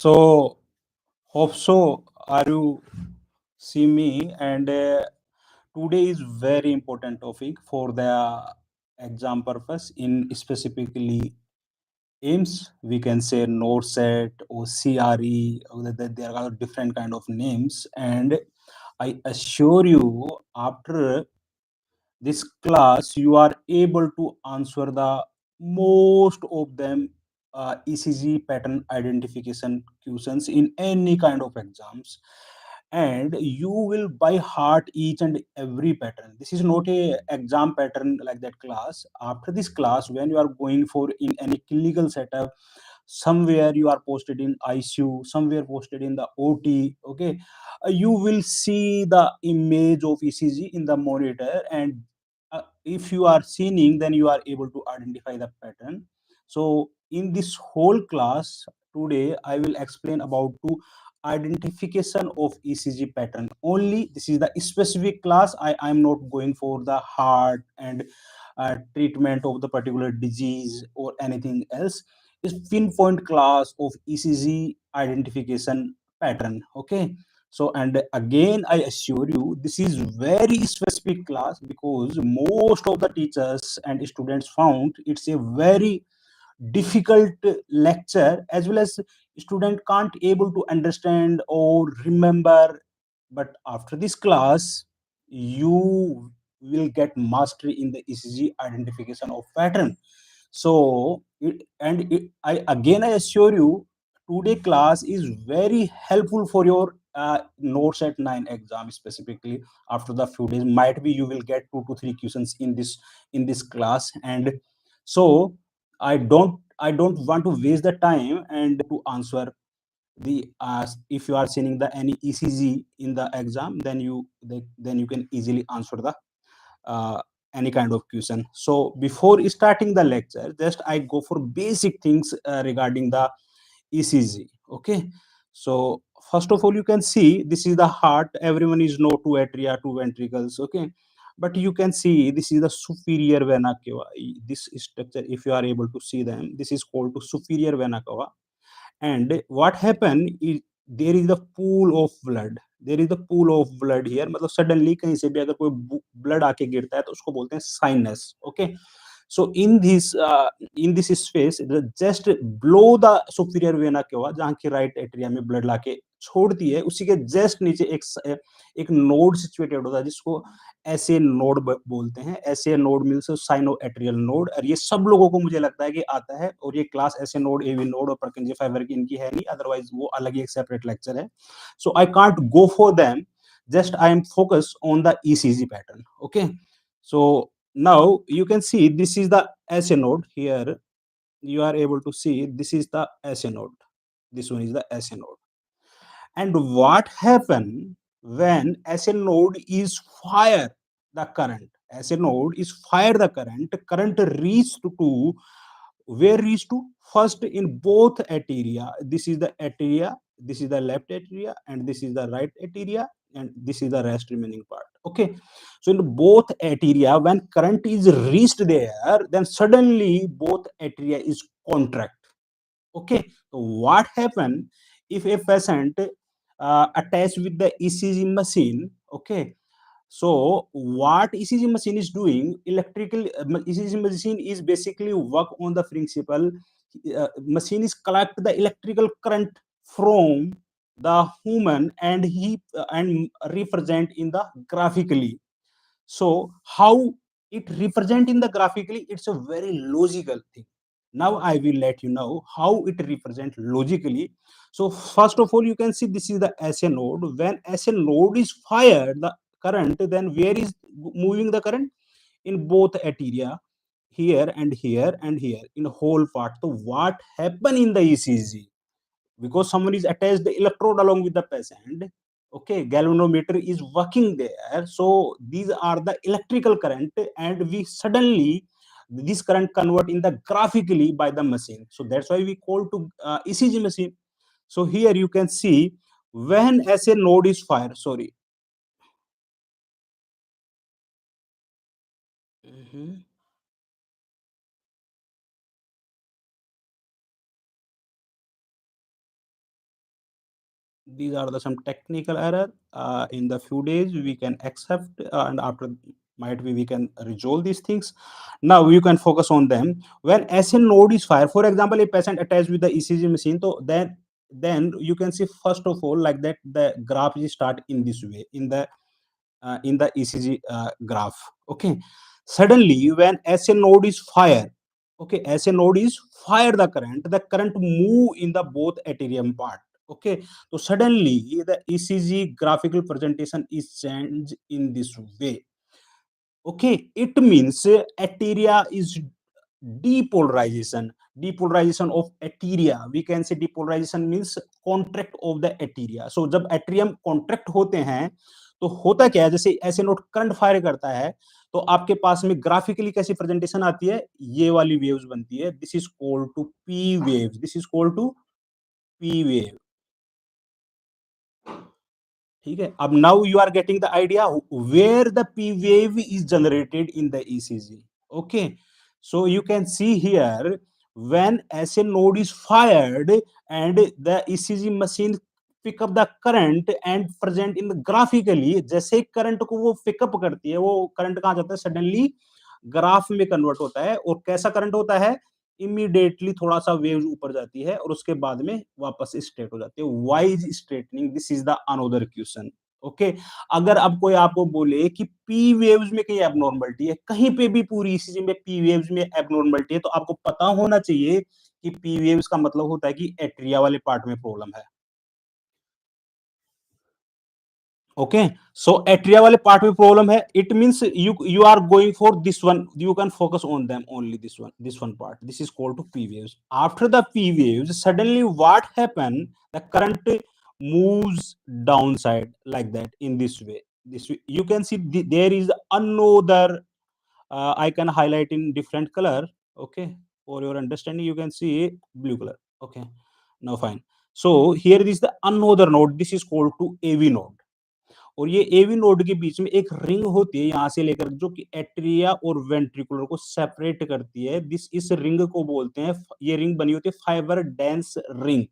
So, hope so. Are you see me? And today is very important topic for the exam purpose. In specifically aims, we can say NORSET or CRE. Or there are different kind of names, and I assure you, after this class you are able to answer the most of them ECG pattern identification questions in any kind of exams, and you will by heart each and every pattern. This is not a exam pattern like that class. After this class, when you are going for in any clinical setup, somewhere you are posted in ICU, somewhere posted in the OT, okay, you will see the image of ECG in the monitor, and if you are seeing, then you are able to identify the pattern. So in this whole class today, I will explain about to identification of ECG pattern only. This is the specific class. I am not going for the heart and treatment of the particular disease or anything else. Is pinpoint class of ECG identification pattern. Okay. So, and again, I assure you, this is very specific class because most of the teachers and students found it's a very difficult lecture, as well as student can't able to understand or remember. But after this class, you will get mastery in the ECG identification of pattern. So I again I assure you, today class is very helpful for your notes at 9 exam. Specifically, after the few days, might be you will get 2 to 3 questions in this class. And so I don't want to waste the time and to answer the if you are seeing the any ECG in the exam, then then you can easily answer the uh, any kind of question. So before starting the lecture, just I go for basic things regarding the ECG. Okay. So first of all, you can see this is the heart. Everyone is know two atria, two ventricles. Okay. But you can see this is the superior vena cava. This structure, if you are able to see them, this is called to superior vena cava. And what happened is there is the pool of blood. There is the pool of blood here. मतलब suddenly कहीं से भी अगर कोई blood आके गिरता है तो उसको बोलते हैं sinus. Okay. So in this space, just below the superior vena cava, जहाँ की right atria में blood लाके छोड़ती है, उसी के just नीचे एक नोड सिचुएटेड होता है जिसको ऐसे नोड बोलते हैं. ऐसे node means cyano atrial node. और ये सब लोगों को मुझे लगता है कि आता है, और ये क्लास ऐसे नोड, एवी नोड और परकिंजी फाइबर की इनकी है नहीं, अदरवाइज वो अलग ही एक सेपरेट लेक्चर है. So I can't go for them, just I am focused on the ECG pattern. Okay. So now you can see this is the SA node. Here you are able to see this is the SA node. This one is the SA node. And what happen when SA node is fire the current? SA node is fire the current reach to where reach to first in both atria. This is the atria, this is the left atria, and this is the right atria, and this is the rest remaining part. Okay. So in both atria, when current is reached there, then suddenly both atria is contract. Okay. So what happen if a patient attached with the ECG machine? Okay. So what ECG machine is doing, electrical ECG machine is basically work on the principle. Machine is collect the electrical current from the human, and he and represent in the graphically. So how it represent in the graphically, it's a very logical thing. Now I will let you know how it represent logically. So first of all, you can see this is the SA node. When SA node is fired the current, then where is moving the current? In both atria, here and here and here, in whole part. So what happen in the ECG? Because someone is attached the electrode along with the patient. Okay, galvanometer is working there. So these are the electrical current, and we suddenly this current convert in the graphically by the machine. So that's why we call to ECG machine. So here you can see when SA node is fired. Sorry. Mhm. these are the some technical error. In the few days we can accept, and after might be we can resolve these things. Now you can focus on them. When SN node is fired, for example, a patient attached with the ECG machine, so then you can see first of all like that the graph is start in this way in the ECG graph. Okay. Suddenly, when SN node is fired, okay, SN node is fire the current move in the both atrium part. Okay. So suddenly the ECG graphical presentation is changed in this way. Okay. It means atria is depolarization of atria. We can say depolarization means contract of the atria. So जब atrium contract होते हैं तो होता क्या है, जैसे ऐसे note current fire करता है तो आपके पास में ग्राफिकली कैसी प्रेजेंटेशन आती है, ये वाली वेव्स बनती है. This is called to P waves. This is called to P wave. ठीक है. अब now you are getting the idea where the P wave is generated in the ECG. Okay. So you can see here when SA node is fired and the ECG machine pick up the current and present in the graphically, जैसे current को वो pickup करती है वो current कहाँ जाता है, suddenly graph में कन्वर्ट होता है. और कैसा करंट होता है, इमीडिएटली थोड़ा सा वेव ऊपर जाती है और उसके बाद में वापस स्ट्रेट हो जाती है. Why is straightening, this is the another question. Okay. अगर अब कोई आपको बोले कि पी वेव्स में कहीं एबनॉर्मलिटी है, कहीं पे भी पूरी ईसीजी में पी वेव्स में एबनॉर्मलिटी है, तो आपको पता होना चाहिए कि पी वेव्स का मतलब होता है कि एट्रिया वाले पार्ट में प्रॉब्लम है. ओके. सो एट्रिया वाले पार्ट में प्रॉब्लम है. It means you are going for this one, you can focus on them only this one part. This is called to P waves. After the P waves suddenly what happen, the current moves downside like that in this way. This way you can see there is another, I can highlight in different color. Okay. For your understanding you can see blue color. Okay. Now fine. So here is the another node. This is called to AV node. और ये एवी node के बीच में एक ring होती है यहां से लेकर, जो कि एट्रिया और वेंट्रिकुलर को सेपरेट करती है. इस रिंग को बोलते हैं, ये रिंग बनी होती है फाइबर डेंस रिंग.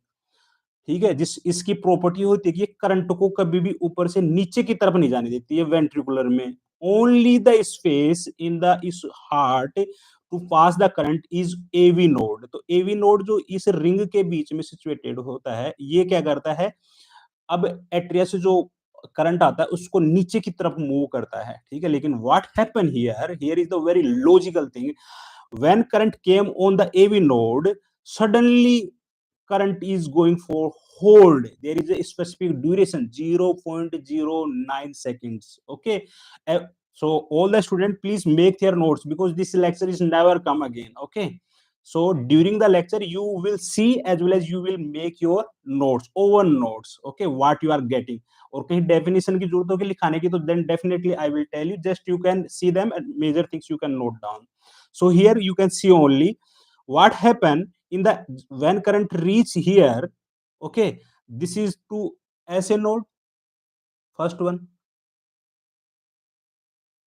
ठीक है. इसकी प्रॉपर्टी होती है कि ये करंट को कभी भी ऊपर से नीचे की तरफ नहीं जाने देती है वेंट्रिकुलर में. Only the space in the is heart to pass the current is AV node. तो एवी नोड जो इस रिंग के बीच में सिचुएटेड होता है, ये क्या करता है, अब एट्रिया से जो करंट आता है उसको नीचे की तरफ मूव करता है. ठीक है. लेकिन what happen here, here is the very logical thing. When current came on the AV node, suddenly current is going for hold. There is a specific duration 0.09 seconds. Okay. So all the students please make their notes because this lecture is never come again. Okay. So during the lecture you will see as well as you will make your notes, over notes. Okay. What you are getting. और कहीं definition की जरूरत होगी लिखाने की, तो then definitely I will tell you, just you can see them and major things you can note down. So here you can see only what happened in the when current reach here. Okay. This is to SA node, first one.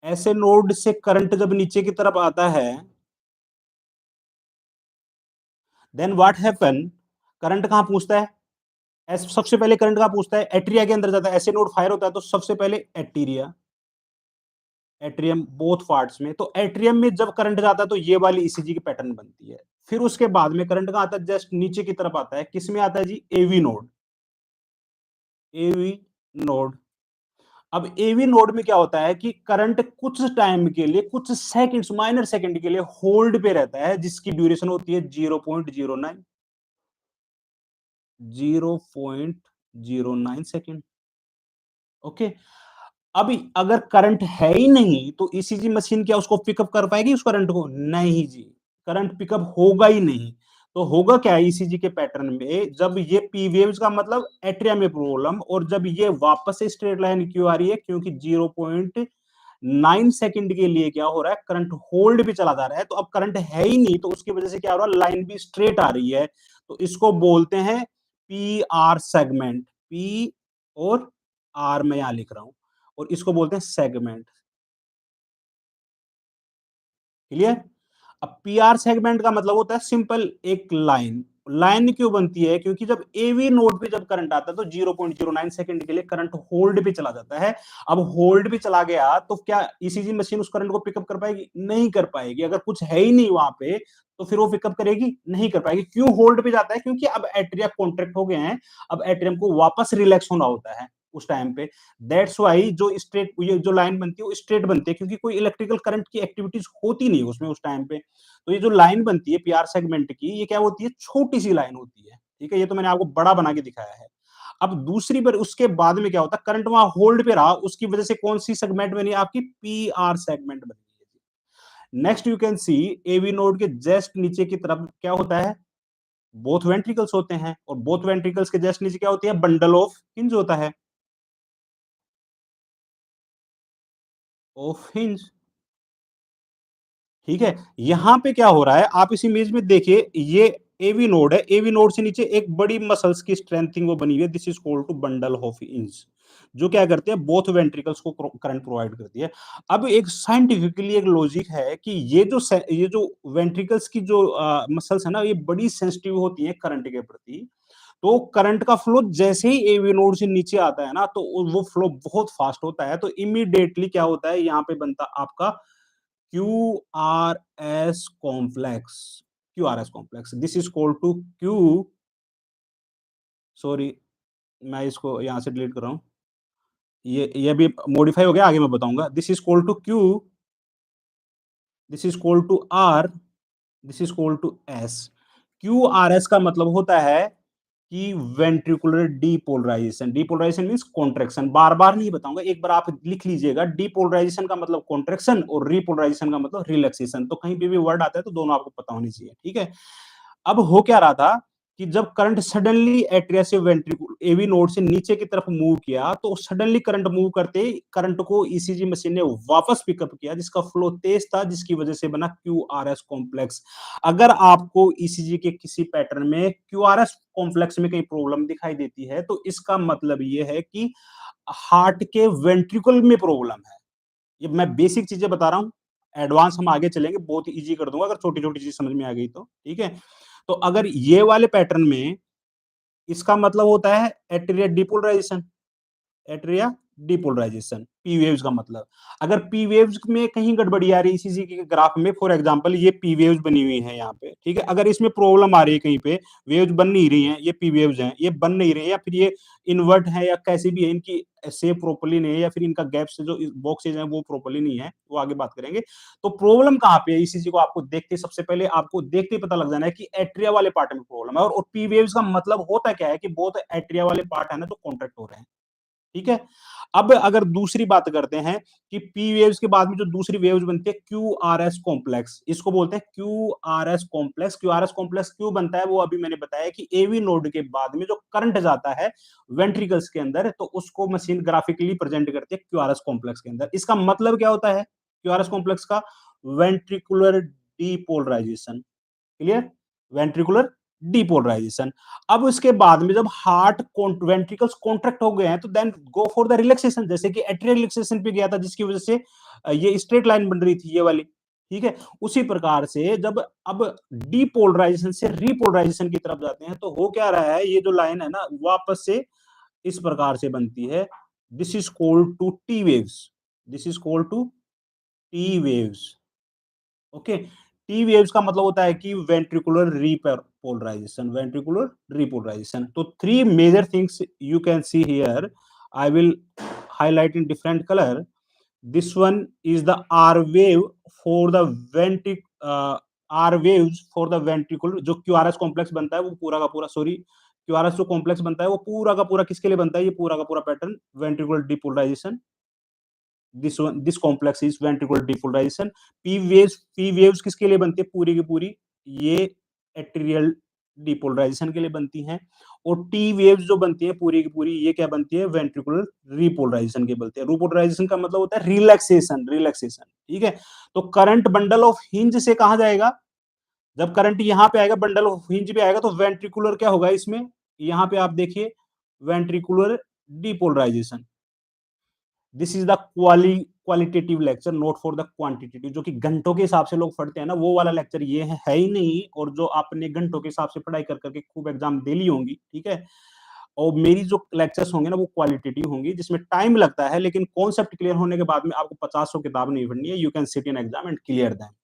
SA node से current जब नीचे की तरफ आता है, then what happen, current कहां पूछता है, सबसे पहले करंट कहां पूछता है, एट्रिया के अंदर जाता है. SA नोड फायर होता है तो सबसे पहले एट्रिया, एट्रियम बोथ पार्ट्स में. तो एट्रियम में जब करंट जाता है तो ये वाली ईसीजी की पैटर्न बनती है. फिर उसके बाद में करंट कहां आता है, जस्ट नीचे की तरफ आता है. किस में आता है जी, एवी नोड. AV node. अब एवी नोड में क्या होता है कि करंट कुछ टाइम के लिए, कुछ सेकंड्स, माइनर सेकंड के लिए होल्ड पे रहता है, जिसकी ड्यूरेशन होती है 0.09, 0.09 सेकंड. ओके. अब अगर करंट है ही नहीं तो ईसीजी मशीन क्या उसको पिकअप कर पाएगी उस करंट को, नहीं जी. करंट पिकअप होगा ही नहीं. तो होगा क्या ईसीजी के पैटर्न में, जब ये पी वेव्स का मतलब एट्रिया में प्रॉब्लम, और जब ये वापस से स्ट्रेट लाइन क्यों आ रही है, क्योंकि 0.9 सेकंड के लिए क्या हो रहा है, करंट होल्ड पे चला जा रहा है. तो अब करंट है ही नहीं तो उसकी वजह से क्या हो रहा है, लाइन भी स्ट्रेट आ रही है. तो इसको बोलते हैं पी आर सेगमेंट. पी और आर मैं यहां लिख रहा हूं, और इसको बोलते हैं सेगमेंट. क्लियर. अब पीआर सेगमेंट का मतलब होता है सिंपल एक लाइन. लाइन क्यों बनती है? क्योंकि जब एवी नोड पे जब करंट आता है तो 0.09 सेकंड के लिए करंट होल्ड पे चला जाता है। अब होल्ड पे चला गया तो क्या ईसीजी मशीन उस करंट को पिकअप कर पाएगी? नहीं कर पाएगी। अगर कुछ है ही नहीं वहां पे तो फिर वो पिकअप करेगी? नहीं कर पाएगी। क्यों होल्ड पे जाता है? क्योंकि अब एट्रिया कॉन्ट्रैक्ट हो गए हैं। अब एट्रियम को वापस रिलैक्स होना होता है उस टाइम पे। दैट्स वाई जो स्ट्रेट ये जो लाइन बनती है वो स्ट्रेट बनती है, क्योंकि कोई इलेक्ट्रिकल करंट की एक्टिविटीज होती नहीं है उसमें उस टाइम पे। तो ये जो लाइन बनती है पीआर सेगमेंट की, ये क्या होती है? छोटी सी लाइन होती है। ठीक है, ये तो मैंने आपको बड़ा बना के दिखाया है। अब दूसरी बार उसके बाद में क्या होता है? करंट वहां होल्ड पे रहा, उसकी वजह से कौन सी सेगमेंट बनी? आपकी पीआर सेगमेंट बनी है। Next you can see AV node के जस्ट नीचे की तरफ क्या होता है? बोथ वेंट्रिकल्स होते हैं, और बोथ वेंट्रिकल्स के जस्ट नीचे क्या होती है? बंडल ऑफ हिंज होता है। Of hinge. ठीक है, यहां पे क्या हो रहा है आप इस इमेज में देखिए, ये एवी नोड है। एवी नोड से नीचे एक बड़ी मसल्स की स्ट्रेंथिंग वो बनी हुई है, this is called to bundle of His, जो क्या करते हैं? बोथ वेंट्रिकल्स को करंट प्रोवाइड करती है। अब एक साइंटिफिकली एक लॉजिक है कि ये जो वेंट्रिकल्स की जो मसल्स है ना, ये बड़ी सेंसिटिव होती है करंट के प्रति। तो करंट का फ्लो जैसे ही एवी नोड से नीचे आता है ना, तो वो फ्लो बहुत फास्ट होता है। तो इमीडिएटली क्या होता है? यहाँ पे बनता आपका Q R S complex. Q R S complex, this is called to Q, sorry मैं इसको यहां से डिलीट कर रहा हूं। ये भी मॉडिफाई हो गया, आगे मैं बताऊंगा। This is called to Q, this is called to R, this is called to S. Q R S का मतलब होता है कि ventricular depolarization. Depolarization means contraction. बार बार नहीं बताऊंगा, एक बार आप लिख लीजिएगा। डीपोलराइजेशन का मतलब कॉन्ट्रैक्शन और रीपोलराइजेशन का मतलब रिलैक्सेशन। तो कहीं पे भी वर्ड आता है तो दोनों आपको पता होनी चाहिए। ठीक है, अब हो क्या रहा था कि जब करंट सडनली एट्रिया से वेंट्रिकुल एवी नोड से नीचे की तरफ मूव किया, तो सडनली करंट मूव करते करंट को ईसीजी मशीन ने वापस पिकअप किया, जिसका फ्लो तेज था, जिसकी वजह से बना क्यू आर एस कॉम्प्लेक्स। अगर आपको ईसीजी के किसी पैटर्न में क्यू आर एस कॉम्प्लेक्स में कहीं प्रॉब्लम दिखाई देती है, तो इसका मतलब ये है कि हार्ट के वेंट्रिकल में प्रॉब्लम है। ये मैं बेसिक चीजें बता रहा हूं, एडवांस हम आगे चलेंगे, बहुत इजी कर दूंगा अगर छोटी छोटी चीज समझ में आ गई तो। ठीक है, तो अगर ये वाले पैटर्न में, इसका मतलब होता है atria depolarization. Atria depolarization, P waves का मतलब। अगर पी वेव्स में कहीं गड़बड़ी आ रही है इसी के ग्राफ में, फॉर एग्जांपल ये पी वेव्स बनी हुई है यहाँ पे, ठीक है, अगर इसमें प्रॉब्लम आ रही है कहीं पे, वेव्स बन नहीं रही हैं, ये पी वेव्स हैं, ये बन नहीं रही है, या फिर ये इन्वर्ट है, या कैसे भी है, इनकी शेप प्रॉपर्ली नहीं है, या फिर इनका गैप से जो बॉक्सेज हैं वो प्रॉपर्ली नहीं है, वो आगे बात करेंगे। तो प्रॉब्लम कहाँ पे है? इसी को आपको देखते सबसे पहले आपको देखते ही पता लग जाना है कि एट्रिया वाले पार्ट में प्रॉब्लम है। और पी वेव्स का मतलब होता क्या है? कि बहुत एट्रिया वाले पार्ट है ना, जो कॉन्ट्रैक्ट हो रहे हैं। ठीक है, अब अगर दूसरी बात करते हैं कि पी वेव्स के बाद में जो दूसरी वेव्स बनती है क्यू आर एस कॉम्प्लेक्स, इसको बोलते हैं Q R S complex. Q R S complex क्यों बनता है वो अभी मैंने बताया कि एवी नोड के बाद में जो करंट जाता है वेंट्रिकल्स के अंदर, तो उसको मशीन ग्राफिकली प्रेजेंट करती है क्यू आर एस कॉम्प्लेक्स के अंदर। इसका मतलब क्या होता है क्यू आर एस कॉम्प्लेक्स का? Ventricular depolarization. Clear? Ventricular depolarization. अब उसके बाद में जब हार्ट वेंट्रिकल्स कॉन्ट्रैक्ट हो गए हैं, तो then go for the relaxation, जैसे कि एट्रियल रिलैक्सेशन पे गया था, जिसकी वजह से ये स्ट्रेट लाइन बन रही थी ये वाली। ठीक है, उसी प्रकार से जब अब डीपोलराइजेशन से रीपोलराइजेशन की तरफ जाते हैं, तो हो क्या रहा है? ये जो लाइन है ना, वापस से इस प्रकार से बनती है। This is called to T waves. This is called to T waves. Okay, T waves का मतलब होता है कि वेंट्रिकुलर रीपोलराइजेशन। Ventricular repolarization. तो three major things you can see here, I will highlight in different color. This one is the R wave for the R waves for the ventricle। जो QRS complex बनता है वो पूरा का पूरा, sorry, QRS जो complex बनता है वो पूरा का पूरा किसके लिए बनता है? ये पूरा का पूरा pattern ventricular depolarization. This complex is ventricular depolarization. P waves किसके लिए बनती है? पूरी की पूरी ये एट्रियल डिपोलराइजेशन के लिए बनती हैं। और टी वेव्स जो बनती है पूरी की पूरी, ये क्या बनती है? वेंट्रिकुलर रिपोलराइजेशन के बनती है। रिपोलराइजेशन का मतलब होता है रिलैक्सेशन। रिलैक्सेशन, ठीक है। तो करंट बंडल ऑफ हिंज से कहा जाएगा? जब करंट यहां पे आएगा, बंडल ऑफ हिंज पे आएगा, तो वेंट्रिकुलर क्या होगा इसमें? यहां पे आप देखिए ventricular depolarization. This is the qualitative lecture, not for the quantitative. जो कि घंटों के हिसाब से लोग पढ़ते हैं ना, वो वाला लेक्चर ये है ही नहीं। और जो आपने घंटों के हिसाब से पढ़ाई कर करके खूब एग्जाम दे ली होंगी, ठीक है, और मेरी जो लेक्चर्स होंगे ना वो क्वालिटेटिव होंगी, जिसमें टाइम लगता है, लेकिन कॉन्सेप्ट क्लियर होने के बाद में आपको 50 किताब नहीं पढ़नी है। You can sit in exam and clear them.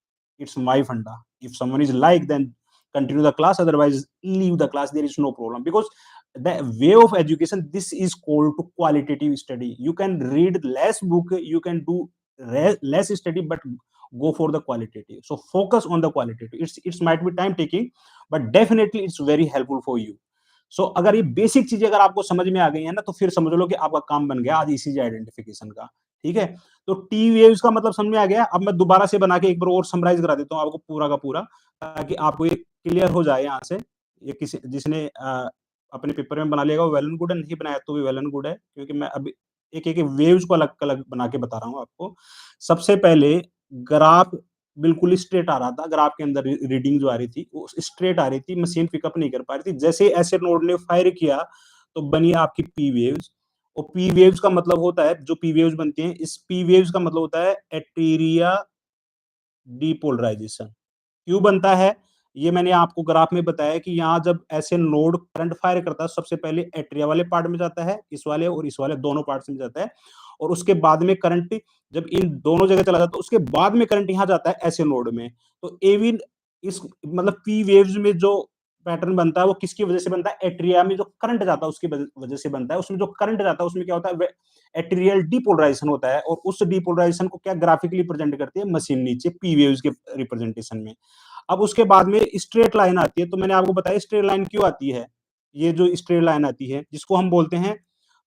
It's my funda. If someone is like, then continue the class, otherwise leave the class, there is no problem, because the way of education, this is called to qualitative study. You can read less book, you can do less study, but go for the qualitative. So focus on the qualitative. It's might be time taking, but definitely it's very helpful for you. सो अगर ये basic चीजें अगर आपको समझ में आ गई है ना, तो फिर समझ लो कि आपका काम बन गया आज ईसीजी आइडेंटिफिकेशन का। ठीक है, तो टी वेव्स का मतलब समझ में आ गया। अब मैं दोबारा से बना के एक बार और समराइज करा देता हूँ आपको पूरा का पूरा, ताकि आपको ये क्लियर हो जाए यहाँ से। ये किसी जिसने अपने पेपर में बना लिया वेल एंड गुड है, नहीं बनाया तो भी वेल एंड गुड है, क्योंकि मैं अभी एक एक वेव्स को अलग अलग बना के बता रहा हूँ आपको। सबसे पहले ग्राफ बिल्कुल स्ट्रेट आ रहा था, ग्राफ के अंदर रीडिंग जो आ रही थी वो स्ट्रेट आ रही थी, मशीन पिकअप नहीं कर पा रही थी। जैसे ऐसे नोड ने फायर किया तो बनी आपकी पी वेव्स। और पी वेव्स का मतलब होता है, जो पी वेव्स बनती हैं, इस पी वेव्स का मतलब होता है एटीरिया डीपोलराइजेशन। क्यों बनता है, ये मैंने आपको ग्राफ में बताया कि यहाँ जब ऐसे नोड करंट फायर करता है, सबसे पहले एट्रिया वाले पार्ट में जाता है, इस वाले और इस वाले दोनों पार्ट में जाता है, और उसके बाद में करंट जब इन दोनों जगह चला जाता है, उसके बाद में करंट यहाँ जाता है ऐसे नोड में। तो एविन इस मतलब पी वेव्स में जो पैटर्न बनता है वो किसकी वजह से बनता है, एट्रिया में जो करंट जाता है उसकी वजह से बनता है। उसमें जो करंट जाता है उसमें क्या होता है, एट्रियल डीपोलराइजेशन होता है, और उस डीपोलराइजेशन को क्या ग्राफिकली प्रेजेंट करती है मशीन नीचे पी वेव्स के रिप्रेजेंटेशन में। अब उसके बाद में स्ट्रेट लाइन आती है, तो मैंने आपको बताया स्ट्रेट लाइन क्यों आती है। ये जो स्ट्रेट लाइन आती है जिसको हम बोलते हैं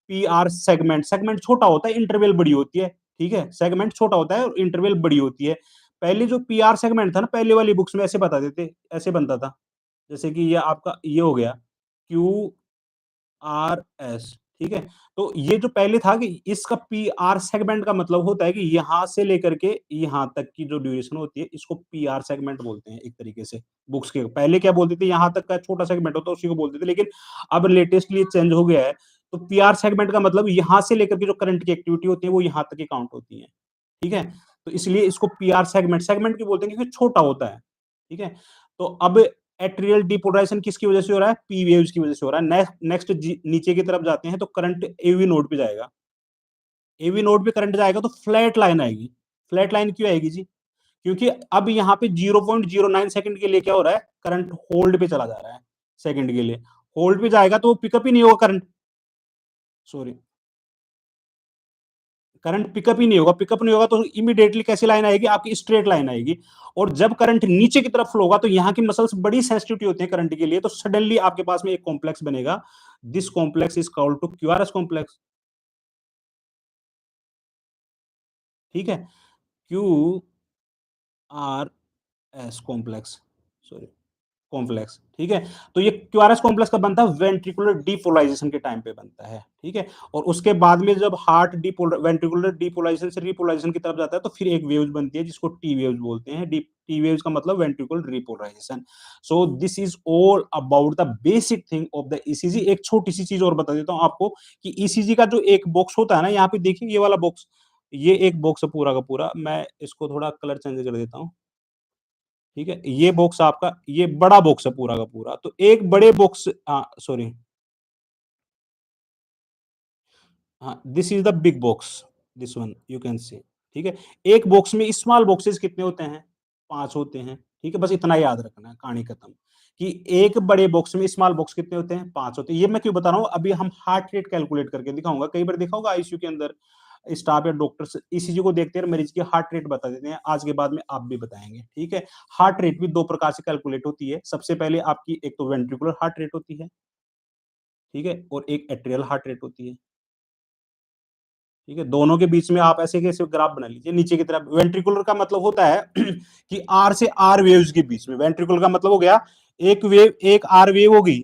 पी आर सेगमेंट। सेगमेंट छोटा होता है, इंटरवल बड़ी होती है। ठीक है, सेगमेंट छोटा होता है और इंटरवल बड़ी होती है। पहले जो पी आर सेगमेंट था ना, पहले वाली बुक्स में ऐसे बता देते, ऐसे बनता था, जैसे कि ये आपका ये हो गया क्यू आर एस। ठीक है, तो ये जो पहले था कि इसका पी आर सेगमेंट का मतलब होता है कि यहां से लेकर के यहां तक की जो ड्यूरेशन होती है इसको पी आर सेगमेंट बोलते हैं एक तरीके से। बुक्स के पहले क्या बोलते थे, यहां तक का छोटा सेगमेंट होता है उसी को बोलते थे, लेकिन अब लेटेस्टली चेंज हो गया है। तो पी आर सेगमेंट का मतलब यहां से लेकर के जो करंट की एक्टिविटी होती है वो यहां तक की काउंट होती है। ठीक है, तो इसलिए इसको पी आर सेगमेंट सेगमेंट क्यों बोलते हैं, क्योंकि छोटा होता है। ठीक है, तो अब एट्रियल डिपोलराइजेशन किसकी वजह से हो रहा है, पी वेव्स की वजह से हो रहा है। नेक्स्ट नीचे की तरफ जाते हैं तो करंट एवी नोड पे जाएगा। एवी नोड पे करंट जाएगा तो फ्लैट लाइन आएगी। फ्लैट लाइन क्यों आएगी जी, क्योंकि अब यहाँ पे 0.09 सेकंड के लिए क्या हो रहा है, करंट होल्ड पे चला जा रहा है। सेकंड के लिए होल्ड पे जाएगा तो पिकअप ही नहीं होगा करंट, सॉरी, करंट पिकअप ही नहीं होगा। पिकअप नहीं होगा तो इमीडिएटली कैसी लाइन आएगी, आपकी स्ट्रेट लाइन आएगी। और जब करंट नीचे की तरफ फ्लो होगा तो यहाँ की मसल्स बड़ी सेंसिटिव होती है करंट के लिए, तो सडनली आपके पास में एक कॉम्प्लेक्स बनेगा। This complex is called to QRS complex. ठीक है, Q R S complex, sorry, complex. ठीक है, तो ये क्यूआरएस कॉम्प्लेक्स का बनता है वेंट्रिकुलर डीपोलराइजेशन के टाइम पे बनता है। ठीक है, और उसके बाद में जब हार्ट वेंट्रिकुलर डीपोलराइजेशन से रिपोलराइजेशन की तरफ जाता है तो फिर एक वेव्स बनती है जिसको टी वेव्स बोलते हैं। टी वेव्स का मतलब ventricular repolarization. So this is all about the basic thing of the ECG. एक छोटी सी चीज और बता देता हूँ आपको कि ईसीजी का जो एक बॉक्स होता है ना, यहाँ पे देखिए ये वाला बॉक्स, ये एक बॉक्स है पूरा का पूरा। मैं इसको थोड़ा कलर चेंज कर देता हूँ। ठीक है, ये बॉक्स आपका, ये बड़ा बॉक्स है पूरा का पूरा। तो एक बड़े बॉक्स, हाँ सॉरी, हाँ, this is the big box, this one you can सी। ठीक है, एक बॉक्स में स्मॉल बॉक्सेस कितने होते हैं, 5 होते हैं। ठीक है, बस इतना याद रखना है, कहानी खत्म। कि एक बड़े बॉक्स में स्मॉल बॉक्स कितने होते हैं, 5 होते हैं। ये मैं क्यों बता रहा हूँ, अभी हम हार्ट रेट कैलकुलेट करके दिखाऊंगा। कई बार देखा होगा आईसीयू के अंदर स्टाफ या डॉक्टर्स ईसीजी को देखते हैं, मरीज की हार्ट रेट बता देते हैं। आज के बाद में आप भी बताएंगे। ठीक है, हार्ट रेट भी 2 प्रकार से कैलकुलेट होती है। सबसे पहले आपकी एक तो वेंट्रिकुलर हार्ट रेट होती है, ठीक है, और एक एट्रियल हार्ट रेट होती है। ठीक है, दोनों के बीच में आप ऐसे कैसे ग्राफ बना लीजिए। नीचे की तरफ वेंट्रिकुलर का मतलब होता है कि आर से आर वेव्स के बीच में, वेंट्रिकुलर का मतलब हो गया एक वेव, एक आर वेव होगी।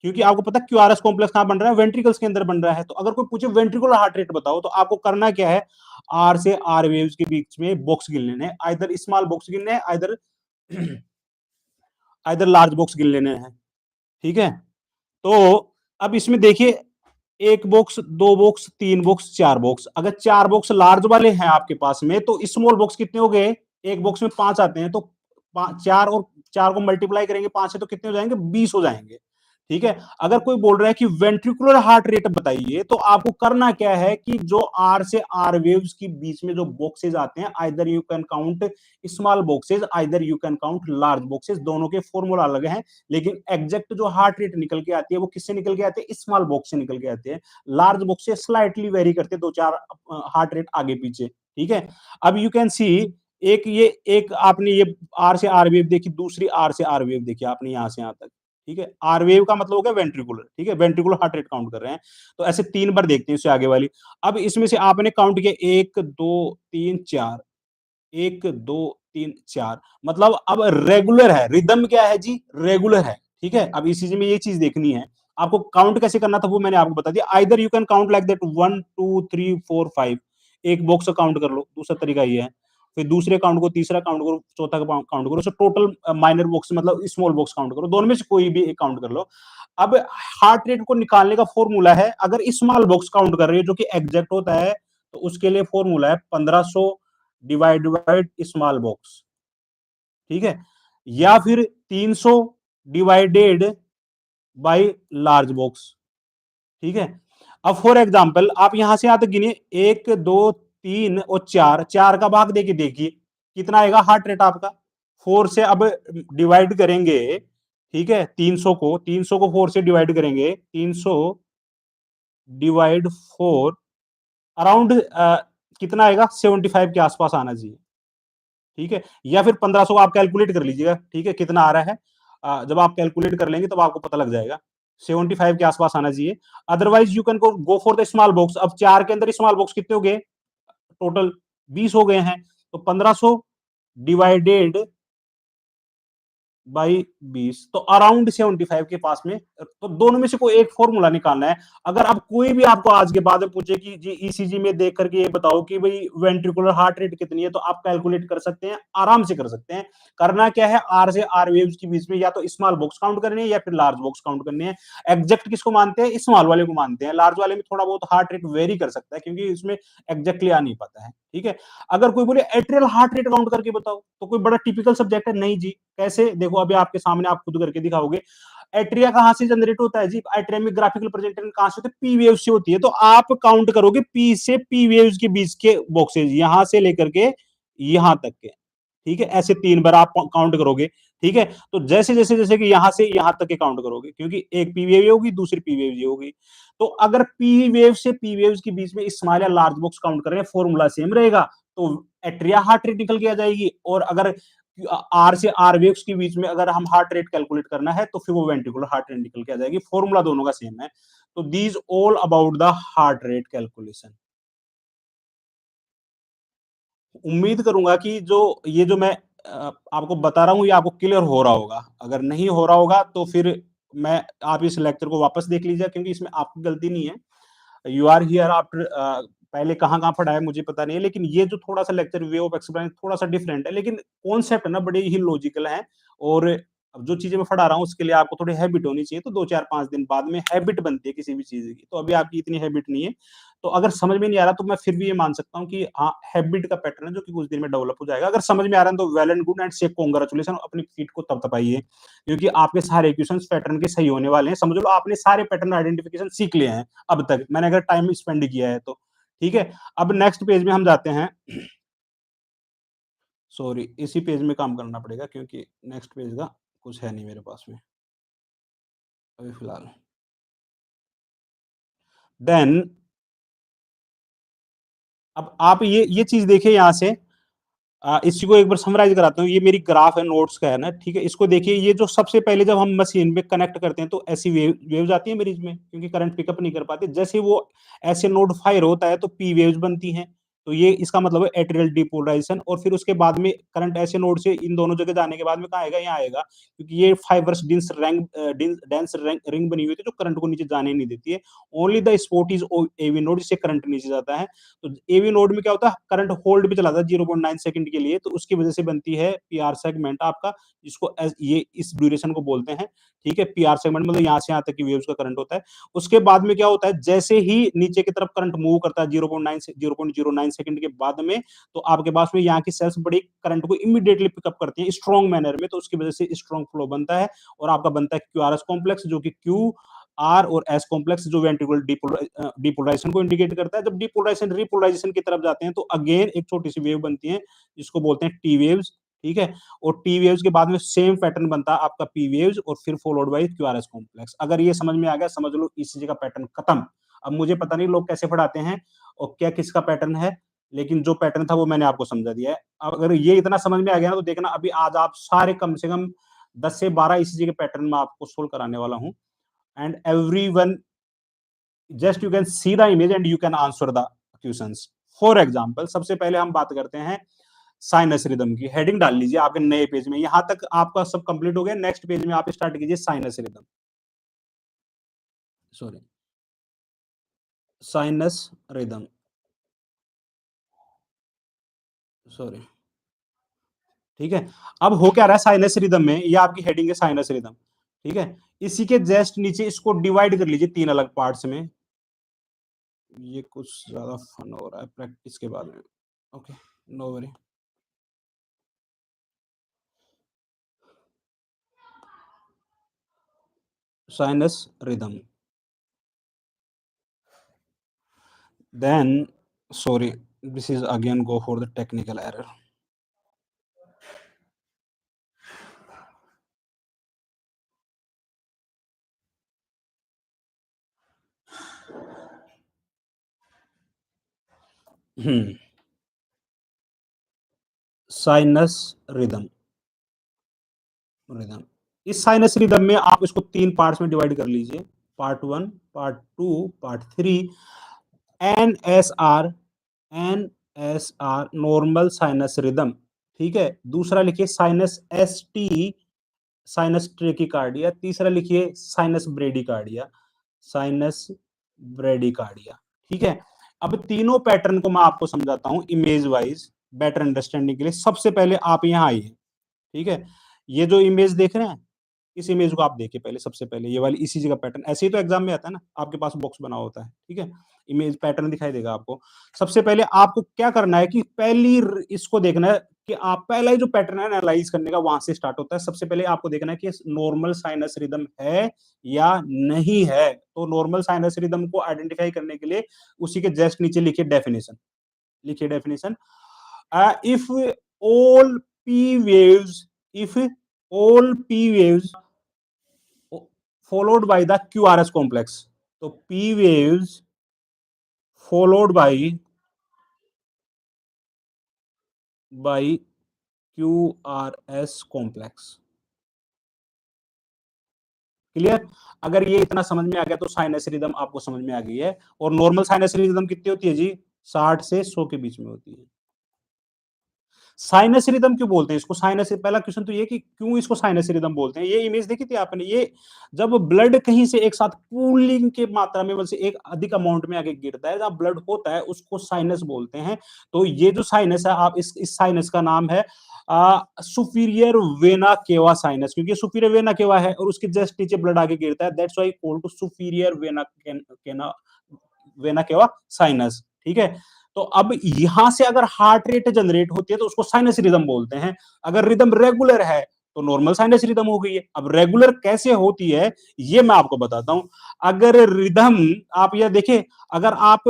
क्योंकि आपको पता है क्यूआरएस कॉम्प्लेक्स कहां बन रहा है, वेंट्रिकल्स के अंदर बन रहा है। तो अगर कोई पूछे वेंट्रिकुलर हार्ट रेट बताओ, तो आपको करना क्या है, आर से आर वेव्स के बीच में बॉक्स गिन लेने हैं। आइदर स्मॉल बॉक्स गिनने हैं, आइदर आइदर लार्ज बॉक्स गिन लेने हैं। ठीक है, तो अब इसमें देखिए एक बॉक्स, दो बॉक्स, तीन बॉक्स, चार बॉक्स। अगर चार बॉक्स लार्ज वाले हैं आपके पास में, तो स्मॉल बॉक्स कितने हो गए? एक बॉक्स में 5 आते हैं, तो चार और चार को मल्टीप्लाई करेंगे 5 से, तो कितने हो जाएंगे? 20 हो जाएंगे। ठीक है। अगर कोई बोल रहा है कि वेंट्रिकुलर हार्ट रेट बताइए, तो आपको करना क्या है कि जो आर से आर वेव्स के बीच में जो बॉक्सेज आते हैं, either you can count small boxes, either you can count large boxes, दोनों के फॉर्मूला अलग हैं, लेकिन एग्जैक्ट जो हार्ट रेट निकल के आती है वो किससे निकल के आती है? स्मॉल बॉक्स से निकल के आती है। लार्ज बॉक्स से स्लाइटली वेरी करते हैं, दो चार हार्ट रेट आगे पीछे। ठीक है। अब यू कैन सी, एक ये एक आपने ये आर से आर वेव देखी, दूसरी आर से आर वेव देखी आपने यहां से यहां तक। ठीक है। आर वेव का मतलब हो गया वेंट्रिकुलर। ठीक है, वेंट्रिकुलर हार्ट रेट काउंट कर रहे हैं। तो ऐसे 3 बार देखते हैं इससे आगे वाली। अब इसमें से आपने काउंट किया 1 2 3 4, 1 2 3 4, मतलब अब रेगुलर है। रिदम क्या है जी? रेगुलर है। ठीक है। अब इसी में ये चीज देखनी है आपको, काउंट कैसे करना था वो मैंने आपको बता दिया। Either you can count like that 1 2 3 4 5, एक बॉक्स का काउंट कर लो, दूसरा तरीका ये है। फिर दूसरे काउंट को, तीसरा काउंट करो, चौथा काउंट करो, सो टोटल माइनर बॉक्स मतलब स्मॉल बॉक्स काउंट करो, दोनों में से कोई भी एक काउंट कर लो। अब हार्ट रेट को निकालने का फॉर्मूला है, अगर स्मॉल बॉक्स काउंट कर रही है जो कि एग्जैक्ट होता है, तो उसके लिए फॉर्मूला है 1500 डिवाइड स्मॉल बॉक्स। ठीक है। या फिर 300 डिवाइडेड बाय लार्ज बॉक्स। ठीक है। अब फॉर एग्जांपल आप यहां से यहां तक गिनिए, 1 2 3 और 4, 4 का भाग देके देखिए कितना आएगा हार्ट रेट आपका। 4 से अब डिवाइड करेंगे। ठीक है। 300 को 4 से डिवाइड करेंगे, 300 डिवाइड 4, अराउंड कितना आएगा? 75 के आसपास आना चाहिए। ठीक है। या फिर 1500 आप कैलकुलेट कर लीजिएगा। ठीक है, कितना आ रहा है। जब आप कैलकुलेट कर लेंगे तब आपको पता लग जाएगा। 75 के आसपास आना चाहिए। Otherwise you can go for the small box. अब 4 के अंदर स्मॉल बॉक्स कितने हो गए? टोटल 20 हो गए हैं। तो 1500 डिवाइडेड बाई 20, तो अराउंड 75 के पास में। तो दोनों में से कोई एक फॉर्मूला निकालना है। अगर अब कोई भी आपको आज के बाद में पूछे कि जी ईसीजी में देख करके ये बताओ कि भाई वेंट्रिकुलर हार्ट रेट कितनी है, तो आप कैलकुलेट कर सकते हैं, आराम से कर सकते हैं। करना क्या है, आर से आर वेव्स के बीच में या तो स्मॉल बॉक्स काउंट करनी है या फिर लार्ज बॉक्स काउंट करनी है। एग्जैक्ट किसको मानते हैं? स्मॉल वाले को मानते हैं। लार्ज वाले में थोड़ा बहुत हार्ट रेट वेरी कर सकता है, क्योंकि इसमें एग्जैक्टली आ नहीं पाता है। ठीक है। अगर कोई बोले एट्रियल हार्ट रेट काउंट करके बताओ, तो कोई बड़ा टिपिकल सब्जेक्ट है? नहीं जी। कैसे? देखो अभी आपके सामने, आप खुद करके दिखाओगे। एट्रिया कहां से जनरेट होता है जी? एट्रिया में ग्राफिकल प्रेजेंटेशन कहां से होती है? पी वेव से होती है। तो आप काउंट करोगे पी से पी वेव्स के बीच के बॉक्सेज, यहां से लेकर के यहां तक के। ठीक है। ऐसे 3 बार आप काउंट करोगे। ठीक है। तो जैसे जैसे जैसे कि यहां से यहां तक के काउंट करोगे, क्योंकि एक पी वेव होगी, दूसरी पी वेव ये होगी। तो अगर पी वेव से पी वेव्स के बीच में स्मॉल या लार्ज बॉक्स काउंट कर रहे हैं, फॉर्मूला सेम रहेगा, तो एट्रिया हार्ट रेट निकल के आ जाएगी। और अगर आर से आर वेव्स के बीच में अगर हम हार्ट रेट कैलकुलेट करना है, तो फिर वो वेंट्रिकुलर हार्ट रेट निकल के आ जाएगी। फॉर्मूला दोनों का सेम है। तो these all about the heart rate calculation. उम्मीद करूंगा कि जो ये जो मैं आपको बता रहा हूँ, ये आपको क्लियर हो रहा होगा। अगर नहीं हो रहा होगा तो फिर मैं आप इस लेक्चर को वापस देख लीजिए, क्योंकि इसमें आपकी गलती नहीं है। यू आर हियर आफ्टर, पहले कहाँ कहाँ पढ़ा है मुझे पता नहीं है, लेकिन ये जो थोड़ा सा लेक्चर वे ऑफ एक्सप्लेन थोड़ा सा डिफरेंट है, लेकिन कॉन्सेप्ट है ना बड़े ही लॉजिकल है। और अब जो चीजें मैं पढ़ा रहा हूँ उसके लिए आपको थोड़ी हैबिट होनी चाहिए, तो 2 4 5 दिन बाद में हैबिट बनती है किसी भी चीज की। तो अभी आपकी इतनी हैबिट नहीं है, तो अगर समझ में नहीं आ रहा तो मैं फिर भी ये मान सकता हूँ कि हाँ, हैबिट का पैटर्न है जो कि कुछ दिन में डेवलप हो जाएगा। अगर समझ में आ रहा है तो वेल एंड गुड एंड से कॉन्ग्रेचुलेशन, अपनी फीट को तपतपाइए, क्योंकि आपके सारे इक्वेशंस पैटर्न के सही होने वाले हैं। समझ लो आपने सारे पैटर्न आइडेंटिफिकेशन सीख लिए हैं अब तक, मैंने अगर टाइम स्पेंड किया है तो। ठीक है। अब नेक्स्ट पेज में हम जाते हैं। सॉरी, इसी पेज में काम करना पड़ेगा, क्योंकि नेक्स्ट पेज का कुछ है नहीं मेरे पास में अभी फिलहाल। देन अब आप ये चीज देखिए यहां से, इसी को एक बार समराइज कराता हूँ। ये मेरी ग्राफ है, नोट्स का है ना। ठीक है। इसको देखिए, ये जो सबसे पहले जब हम मशीन में कनेक्ट करते हैं तो ऐसी वेव्स आती है मेरी में, क्योंकि करंट पिकअप नहीं कर पाते। जैसे वो ऐसे नोड फायर होता है तो पी वेव्स बनती हैं। तो ये इसका मतलब है एट्रियल डिपोलराइजेशन, और फिर उसके बाद में करंट ऐसे नोड से इन दोनों जगह जाने के बाद में कहाँ आएगा, यहाँ आएगा, क्योंकि ये फाइबर्स डेंस रिंग बनी हुई थी जो करंट को नीचे जाने नहीं देती है। Only the spot is AV node, जिससे करंट नीचे जाता है। तो एवी नोड में क्या होता है, करंट होल्ड पे चलाता है 0.9 सेकंड के लिए, तो उसकी वजह से बनती है पीआर सेगमेंट आपका, जिसको ये इस ड्यूरेशन को बोलते हैं। ठीक है, पीआर सेगमेंट मतलब यहाँ से यहाँ तक की वेव्स का करंट होता है। उसके बाद में क्या होता है, जैसे ही नीचे की तरफ करंट मूव करता है 0.9 सेकंड के बाद में, तो आपके पास में यहाँ की सेल्स बड़ी करंट को इमीडिएटली पिकअप करती हैं स्ट्रॉन्ग मैनर में, तो उसकी वजह से स्ट्रॉन्ग फ्लो बनता है, और आपका बनता है क्यूआरएस कॉम्प्लेक्स, जो कि क्यू आर और एस कॉम्प्लेक्स, जो वेंट्रिकुलर डिपोलराइजेशन को इंडिकेट करता है। जब डिपोलराइजेशन रिपोलराइजेशन की तरफ जाते हैं तो अगेन एक छोटी सी वेव बनती है, जिसको बोलते हैं टी वेव्स। ठीक है, और टी वेव्स के बाद में सेम पैटर्न बनता है आपका पी वेव्स, और फिर फॉलोड बाय क्यूआरएस कॉम्प्लेक्स। अगर ये समझ में आ गया, समझ लो ईसीजी का पैटर्न खत्म। अब मुझे पता नहीं लोग कैसे पढ़ाते हैं और क्या किसका पैटर्न है, लेकिन जो पैटर्न था वो मैंने आपको समझा दिया है। अब अगर ये इतना समझ में आ गया ना, तो देखना अभी आज आप सारे कम से कम 10 से 12 ईसीजी के पैटर्न में आपको सोल्व कराने वाला हूं, and everyone just you can see the image and you can answer the questions. For example, सबसे पहले हम बात करते हैं साइनस रिदम की। हेडिंग डाल लीजिए आपके नए पेज में, यहां तक आपका सब कंप्लीट हो गया। नेक्स्ट पेज में आप स्टार्ट कीजिए sinus rhythm, sorry sinus rhythm, sorry. ठीक है, अब हो क्या रहा है साइनस रिदम में, ये आपकी हेडिंग है साइनस रिदम। ठीक है, इसी के जस्ट नीचे इसको डिवाइड कर लीजिए 3 अलग पार्ट्स में। ये कुछ ज्यादा फन हो रहा है प्रैक्टिस के बाद में। Okay, no worry. Sinus rhythm, then sorry, this is again go for the technical error. Sinus rhythm, rhythm, इस साइनस रिदम में आप इसको 3 पार्ट्स में डिवाइड कर लीजिए, part 1, part 2, part 3। N S R, N S R normal sinus rhythm. ठीक है, दूसरा लिखिए sinus S T, sinus tachycardia. तीसरा लिखिए साइनस ब्रेडिकार्डिया, साइनस ब्रेडिकार्डिया। ठीक है, अब तीनों पैटर्न को मैं आपको समझाता हूं इमेज वाइज, बेटर अंडरस्टैंडिंग के लिए। सबसे पहले आप यहां आइए। ठीक है, ये जो इमेज देख रहे हैं, इस इमेज को आप देखिए पहले, सबसे पहले ये वाली ईसीजी का पैटर्न। ऐसे ही तो एग्जाम में आता है ना, आपके पास बॉक्स बना होता है। ठीक है, इमेज पैटर्न दिखाई देगा आपको। सबसे पहले आपको क्या करना है कि इसको देखना है कि आप पहला ही जो पैटर्न है एनालाइज करने का, वहां से स्टार्ट होता है। सबसे पहले आपको देखना है कि नॉर्मल साइनस रिदम है या नहीं है। तो नॉर्मल साइनस रिदम को आइडेंटिफाई करने के लिए उसी के जस्ट नीचे लिखिए डेफिनेशन, लिखिए definition. If all P waves, if all p waves followed by the QRS complex, तो p waves followed by QRS complex। Clear? अगर ये इतना समझ में आ गया तो साइनस रिदम आपको समझ में आ गई है। और नॉर्मल साइनस रिदम कितनी होती है जी? 60 से 100 के बीच में होती है। साइनस रिदम क्यों बोलते हैं इसको? साइनस, पहला क्वेश्चन तो ये कि क्यों इसको साइनस रिदम बोलते हैं। ये इमेज देखी थी आपने, ये जब ब्लड कहीं से एक साथ पूलिंग के मात्रा में, वैसे एक अधिक अमाउंट में आगे गिरता है, जहां ब्लड होता है उसको साइनस बोलते हैं। तो ये जो साइनस है, आप इस साइनस का नाम है सुपीरियर वेना केवा साइनस, क्योंकि सुपीरियर वेना केवा है और उसके जस्ट नीचे ब्लड आगे गिरता है। That's why called to superior vena cava sinus. ठीक है, तो अब यहां से अगर हार्ट रेट जनरेट होती है तो उसको साइनस रिदम बोलते हैं। अगर रिदम रेगुलर है तो नॉर्मल साइनस रिदम हो गई है। अब रेगुलर कैसे होती है ये मैं आपको बताता हूं। अगर रिदम आप यह देखें, अगर आप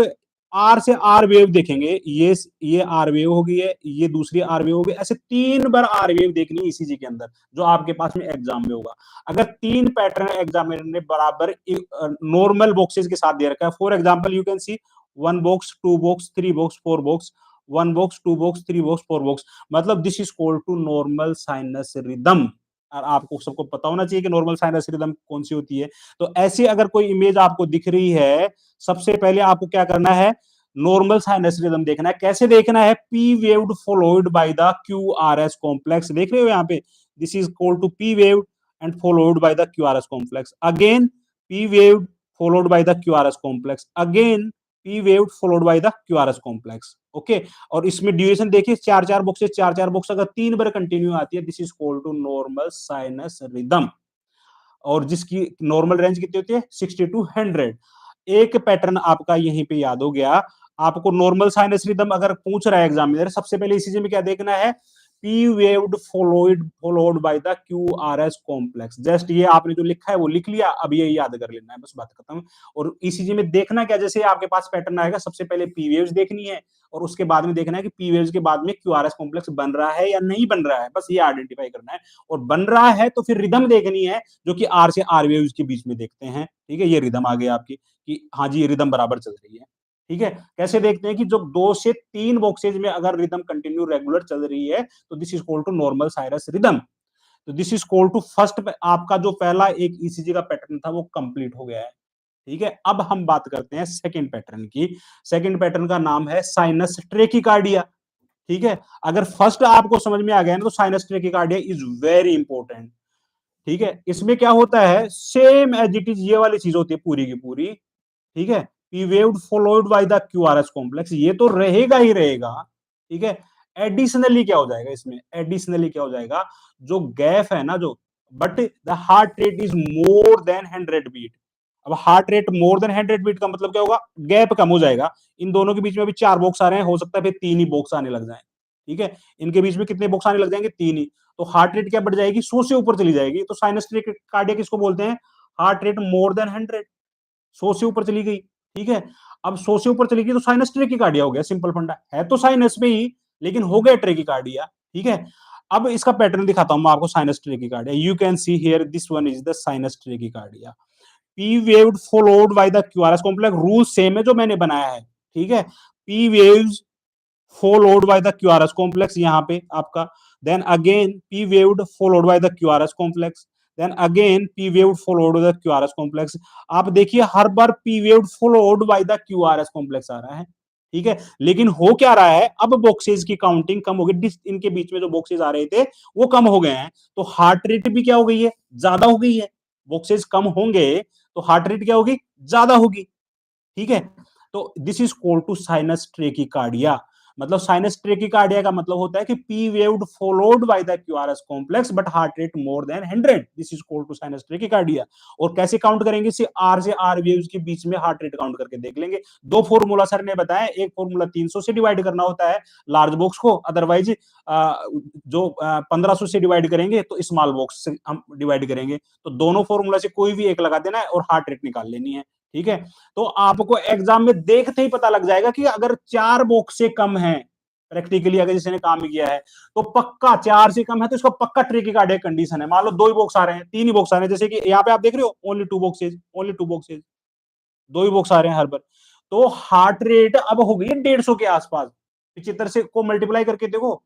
आर से आर वेव देखेंगे, ये आर वेव हो गई है, ये दूसरी आर वेव हो गई, ऐसे 3 बार आर वेव देखनी ईसीजी के अंदर, जो आपके पास में एग्जाम में होगा। अगर 3 पैटर्न एग्जामिनर ने बराबर नॉर्मल बॉक्सेस के साथ दे रखा है, for example you can see 1 box, 2 box, 3 box, 4 box, 1 box, 2 box, 3 box, 4 box, मतलब this is called to normal sinus rhythm. और आपको सबको पता होना चाहिए कि नॉर्मल साइनस रिदम कौन सी होती है। तो ऐसी अगर कोई इमेज आपको दिख रही है, सबसे पहले आपको क्या करना है, नॉर्मल साइनस रिदम देखना है। कैसे देखना है? P waved followed by the Q R S complex, देख रहे हो यहाँ पे, this is equal to P waved and followed by the Q R S complex, again P waved followed by the Q R S complex, again P waved followed by the Q R S complex. Okay, और इसमें duration देखिए, चार चार boxes, चार चार box अगर 3 बार continue आती है, this is equal to normal sinus rhythm, और जिसकी नॉर्मल रेंज कितनी होती है? 60 टू 100। एक पैटर्न आपका यहीं पे याद हो गया। आपको नॉर्मल साइनस रिदम अगर पूछ रहा है एग्जामिनर, सबसे पहले इसी में क्या देखना है? P waved followed by the Q R S complex. Just ये आपने जो लिखा है वो लिख लिया, अब ये याद कर लेना है, बस बात खत्म। और ईसीजी में देखना क्या, जैसे आपके पास पैटर्न आएगा, सबसे पहले पी वेव्स देखनी है, और उसके बाद में देखना है कि पी वेव्स के बाद में क्यू आर एस कॉम्प्लेक्स बन रहा है या नहीं बन रहा है, बस ये आइडेंटिफाई करना है। और बन रहा है तो फिर रिदम देखनी है, जो कि आर से आर वेव्स के बीच में देखते हैं। ठीक है, ये रिदम आ गई आपकी कि हाँ जी ये रिदम बराबर चल रही है। ठीक है, कैसे देखते हैं कि जो 2 से 3 बॉक्सेज में अगर रिदम कंटिन्यू रेगुलर चल रही है, तो this is equal to normal sinus rhythm. तो this is equal to first, आपका जो पहला एक ईसीजी का पैटर्न था वो कंप्लीट हो गया है। ठीक है, अब हम बात करते हैं सेकंड पैटर्न की। सेकंड पैटर्न का नाम है साइनस ट्रेकिकार्डिया। ठीक है, अगर फर्स्ट आपको समझ में आ गया ना, तो साइनस ट्रेकिकार्डिया इज वेरी इंपॉर्टेंट। ठीक है, इसमें क्या होता है? सेम एज इट इज ये वाली चीज होती है पूरी की पूरी। ठीक है, P waved followed by the Q R S complex, ये तो रहेगा ही रहेगा। ठीक है, एडिशनली क्या हो जाएगा इसमें? एडिशनली क्या हो जाएगा? जो गैप है ना, जो but the heart rate is more than 100 beat. अब heart rate more than 100 beat का मतलब क्या होगा? गैप कम हो जाएगा। इन दोनों के बीच में अभी 4 बॉक्स आ रहे हैं, हो सकता है फिर 3 ही बॉक्स आने लग जाए। ठीक है, इनके बीच में कितने बॉक्स आने लग जाएंगे? 3 ही। तो हार्ट रेट क्या बढ़ जाएगी? 100 से ऊपर चली जाएगी। तो साइनस कार्डिया किसको बोलते हैं? हार्ट रेट मोर देन 100, 100 से ऊपर चली गई। ठीक है, अब 100 से ऊपर चली गई तो साइनस ट्रेकिकार्डिया हो गया, सिंपल फंडा है तो साइनस में ही, लेकिन हो गया ट्रेकिकार्डिया। ठीक है, अब इसका पैटर्न दिखाता हूं मैं आपको sinus tachycardia. You can see here, this one is the sinus tachycardia. P waved followed by the QRS complex, rule same है जो मैंने बनाया है। ठीक है, P waves followed by the QRS complex यहाँ पे आपका, then again P waved followed by the QRS complex, then again P waved followed by the QRS complex। आप देखिए हर बार P waved followed by the QRS complex आ रहा है। ठीक है, लेकिन हो क्या रहा है? अब बॉक्सेस की काउंटिंग कम हो गई, इनके बीच में जो बॉक्सेस आ रहे थे वो कम हो गए हैं, तो हार्ट रेट भी क्या हो गई है? ज्यादा हो गई है। बॉक्सेस कम होंगे तो हार्ट रेट क्या होगी? ज्यादा होगी। ठीक है, तो this is called to sinus tachycardia. मतलब साइनस ट्रेकिकार्डिया का मतलब होता है कि P waved followed by the QRS complex but heart rate more than 100, this is called to sinus tachycardia. और कैसे काउंट करेंगे? इसे आर से आर वेव्स के बीच में हार्ट रेट काउंट करके देख लेंगे। दो फॉर्मूला सर ने बताया, एक फॉर्मूला 300 से डिवाइड करना होता है लार्ज बॉक्स को, अदरवाइज जो 1500 से डिवाइड करेंगे तो स्मॉल बॉक्स से हम डिवाइड करेंगे। तो दोनों फॉर्मूला से कोई भी एक लगा देना है और हार्ट रेट निकाल लेनी है। ठीक है, तो आपको एग्जाम में देखते ही पता लग जाएगा कि अगर 4 बॉक्स से कम है, प्रैक्टिकली अगर जिसने काम किया है, तो पक्का 4 से कम है तो इसका पक्का ट्रेकिकार्डिया कंडीशन है। मान लो 2 ही बॉक्स आ रहे हैं, 3 ही बॉक्स आ रहे हैं, जैसे कि यहाँ पे आप देख रहे हो ओनली 2 बॉक्सेज, ओनली 2 बॉक्सेज, 2 ही बॉक्स आ रहे हैं हर बार। तो हार्ट रेट अब हो गई है 150 के आसपास। 75 से को मल्टीप्लाई करके देखो,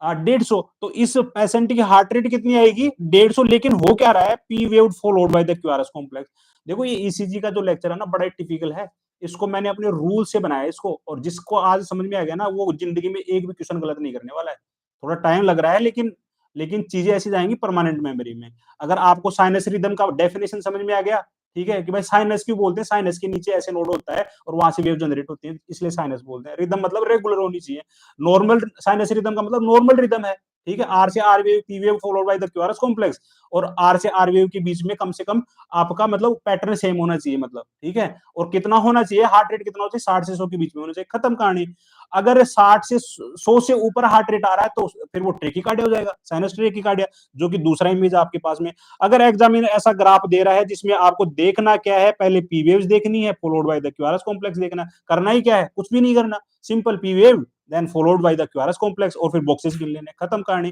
150, तो इस पेशेंट की हार्ट रेट कितनी आएगी? 150। लेकिन हो क्या रहा है? P waved followed by the QRS complex. देखो ये ईसीजी का जो लेक्चर है ना, बड़ा टिपिकल है। इसको मैंने अपने रूल से बनाया इसको, और जिसको आज समझ में आ गया ना, वो जिंदगी में एक भी क्वेश्चन गलत नहीं करने वाला है। थोड़ा टाइम लग रहा है, लेकिन चीजें ऐसी जाएंगी परमानेंट मेमोरी में। अगर आपको साइनस रिदम का डेफिनेशन समझ में आ गया, ठीक है, कि भाई साइनस क्यों बोलते हैं? साइनस के नीचे ऐसे नोड होता है और वहां से वेव जनरेट होती है, इसलिए साइनस बोलते हैं। रिदम मतलब रेगुलर होनी चाहिए। नॉर्मल साइनस रिदम का मतलब नॉर्मल रिदम है। ठीक है, आर से R wave, P wave followed by the QRS complex, और आर से आर वेव के बीच में कम से कम आपका मतलब पैटर्न सेम होना चाहिए, मतलब। ठीक है, और कितना होना चाहिए? हार्ट रेट कितना होना चाहिए? 60 से 100 के बीच में होना चाहिए, खत्म कहानी। अगर 60 से 100 से ऊपर हार्ट रेट आ रहा है तो फिर वो ट्रेकिकार्डिया हो जाएगा, साइनस ट्रेकिकार्डिया, जो कि दूसरा इमेज आपके पास में। अगर एग्जामिनर ऐसा ग्राफ दे रहा है जिसमें आपको देखना क्या है? पहले पी वेव्स देखनी है, followed by the QRS complex देखना। करना ही क्या है? कुछ भी नहीं करना, simple P wave then followed by the QRS complex, और फिर बॉक्सेस गिन लेने, खत्म कहानी।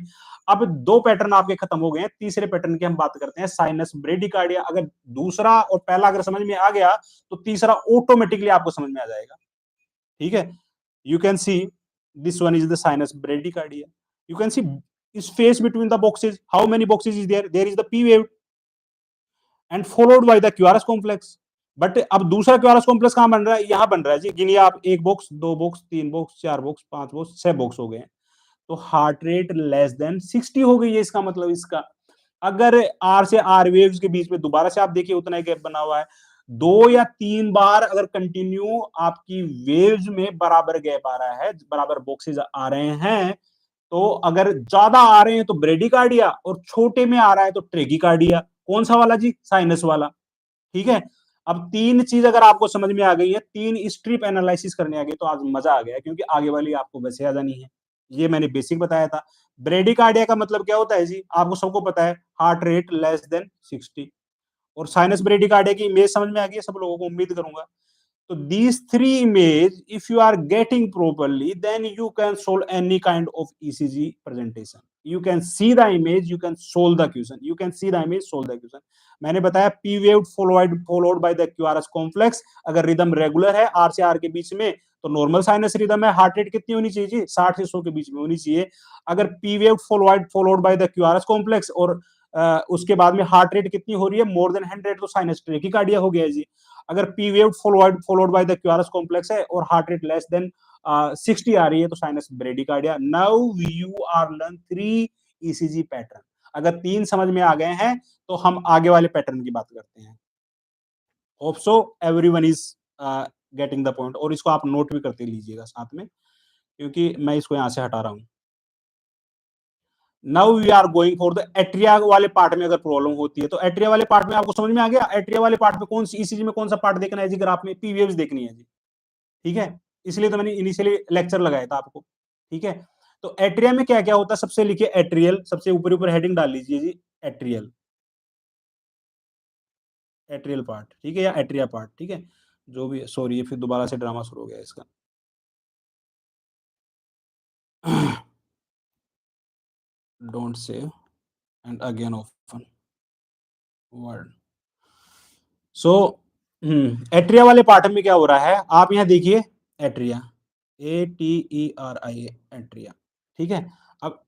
अब 2 पैटर्न आपके खत्म हो गए हैं, तीसरे पैटर्न की हम बात करते हैं, साइनस ब्रेडिकार्डिया। अगर दूसरा और पहला अगर समझ में आ गया तो तीसरा ऑटोमेटिकली आपको समझ में आ जाएगा। ठीक है, you can see this one is the sinus bradycardia. You can see space between the boxes, how many boxes is there? There is the P wave and followed by the QRS complex, but अब दूसरा QRS complex कहां बन रहा है, यहां बन रहा है जी। गिनिए आप, 1 box, 2 box, 3 box, 4 box, 5 box, 6 box हो गए। तो हार्ट रेट लेस देन 60 हो गई है, इसका मतलब इसका। अगर आर से आर वेव्स के बीच में दोबारा से आप देखिए उतना ही गैप बना हुआ है, 2 या 3 बार अगर कंटिन्यू आपकी वेव्स में बराबर गैप आ रहा है, बराबर बॉक्सेस आ रहे हैं, तो अगर ज्यादा आ रहे हैं तो ब्रेडिकार्डिया, और छोटे में आ रहा है तो ट्रेगिकार्डिया। कौन सा वाला जी, साइनस वाला। ठीक है। अब 3 चीज अगर आपको समझ में आ गई है, 3 स्ट्रिप एनालिसिस करने आ गई, तो आज मजा आ गया, क्योंकि आगे वाली आपको वैसे याद नहीं है। ये मैंने बेसिक बताया था। ब्रेडिकार्डिया का मतलब क्या होता है जी, आपको सबको पता है, हार्ट रेट लेस देन 60। और साइनस ब्रेडिकार्डिया की इमेज समझ में आ गई है सब लोगों को, उम्मीद करूंगा। So these three image, if you are getting properly, then you can solve any kind of ECG presentation. You can see the image, you can solve the question. You can see the image, solve the question. मैंने बताया P wave followed by the QRS complex. अगर rhythm regular है R से R के बीच में, तो normal sinus rhythm है, हार्ट रेट कितनी होनी चाहिए जी, 60 से 100 के बीच में होनी चाहिए। अगर P wave followed by the QRS complex और उसके बाद में हार्ट रेट कितनी हो रही है, मोर देन 100, तो साइनस ट्रेकिकार्डिया हो गया जी। अगर P wave followed by the QRS complex है और हार्ट रेट लेस देन 60 आ रही है, तो sinus bradycardia. Now you are learn 3 ECG pattern. अगर 3 समझ में आ गए हैं, तो हम आगे वाले पैटर्न की बात करते हैं। Hope so everyone is getting the point, और इसको आप नोट भी करते लीजिएगा साथ में, क्योंकि मैं इसको यहां से हटा रहा हूं। Now we are going for the atria वाले पार्ट में अगर प्रॉब्लम होती है, तो एट्रिया वाले पार्ट में आपको समझ में आ गया, एट्रिया वाले पार्ट में कौन सी ईसीजी में कौन सा पार्ट देखना है जी, ग्राफ में पी वेव्स देखनी है जी। ठीक है। इसलिए तो मैंने इनिशियली लेक्चर लगाया था आपको। ठीक है। तो एट्रिया में क्या क्या होता है, सबसे लिखिए एट्रियल, सबसे ऊपर ऊपर हेडिंग डाल लीजिए जी, एट्रियल, एट्रियल पार्ट। ठीक है, या एट्रिया पार्ट, ठीक है, जो भी है। सॉरी, फिर दोबारा से ड्रामा शुरू हो गया इसका। Don't save and again open word. So atria वाले पार्ट में क्या हो रहा है, आप यहां देखिए, एट्रिया, ATERIA, एट्रिया। ठीक है। अब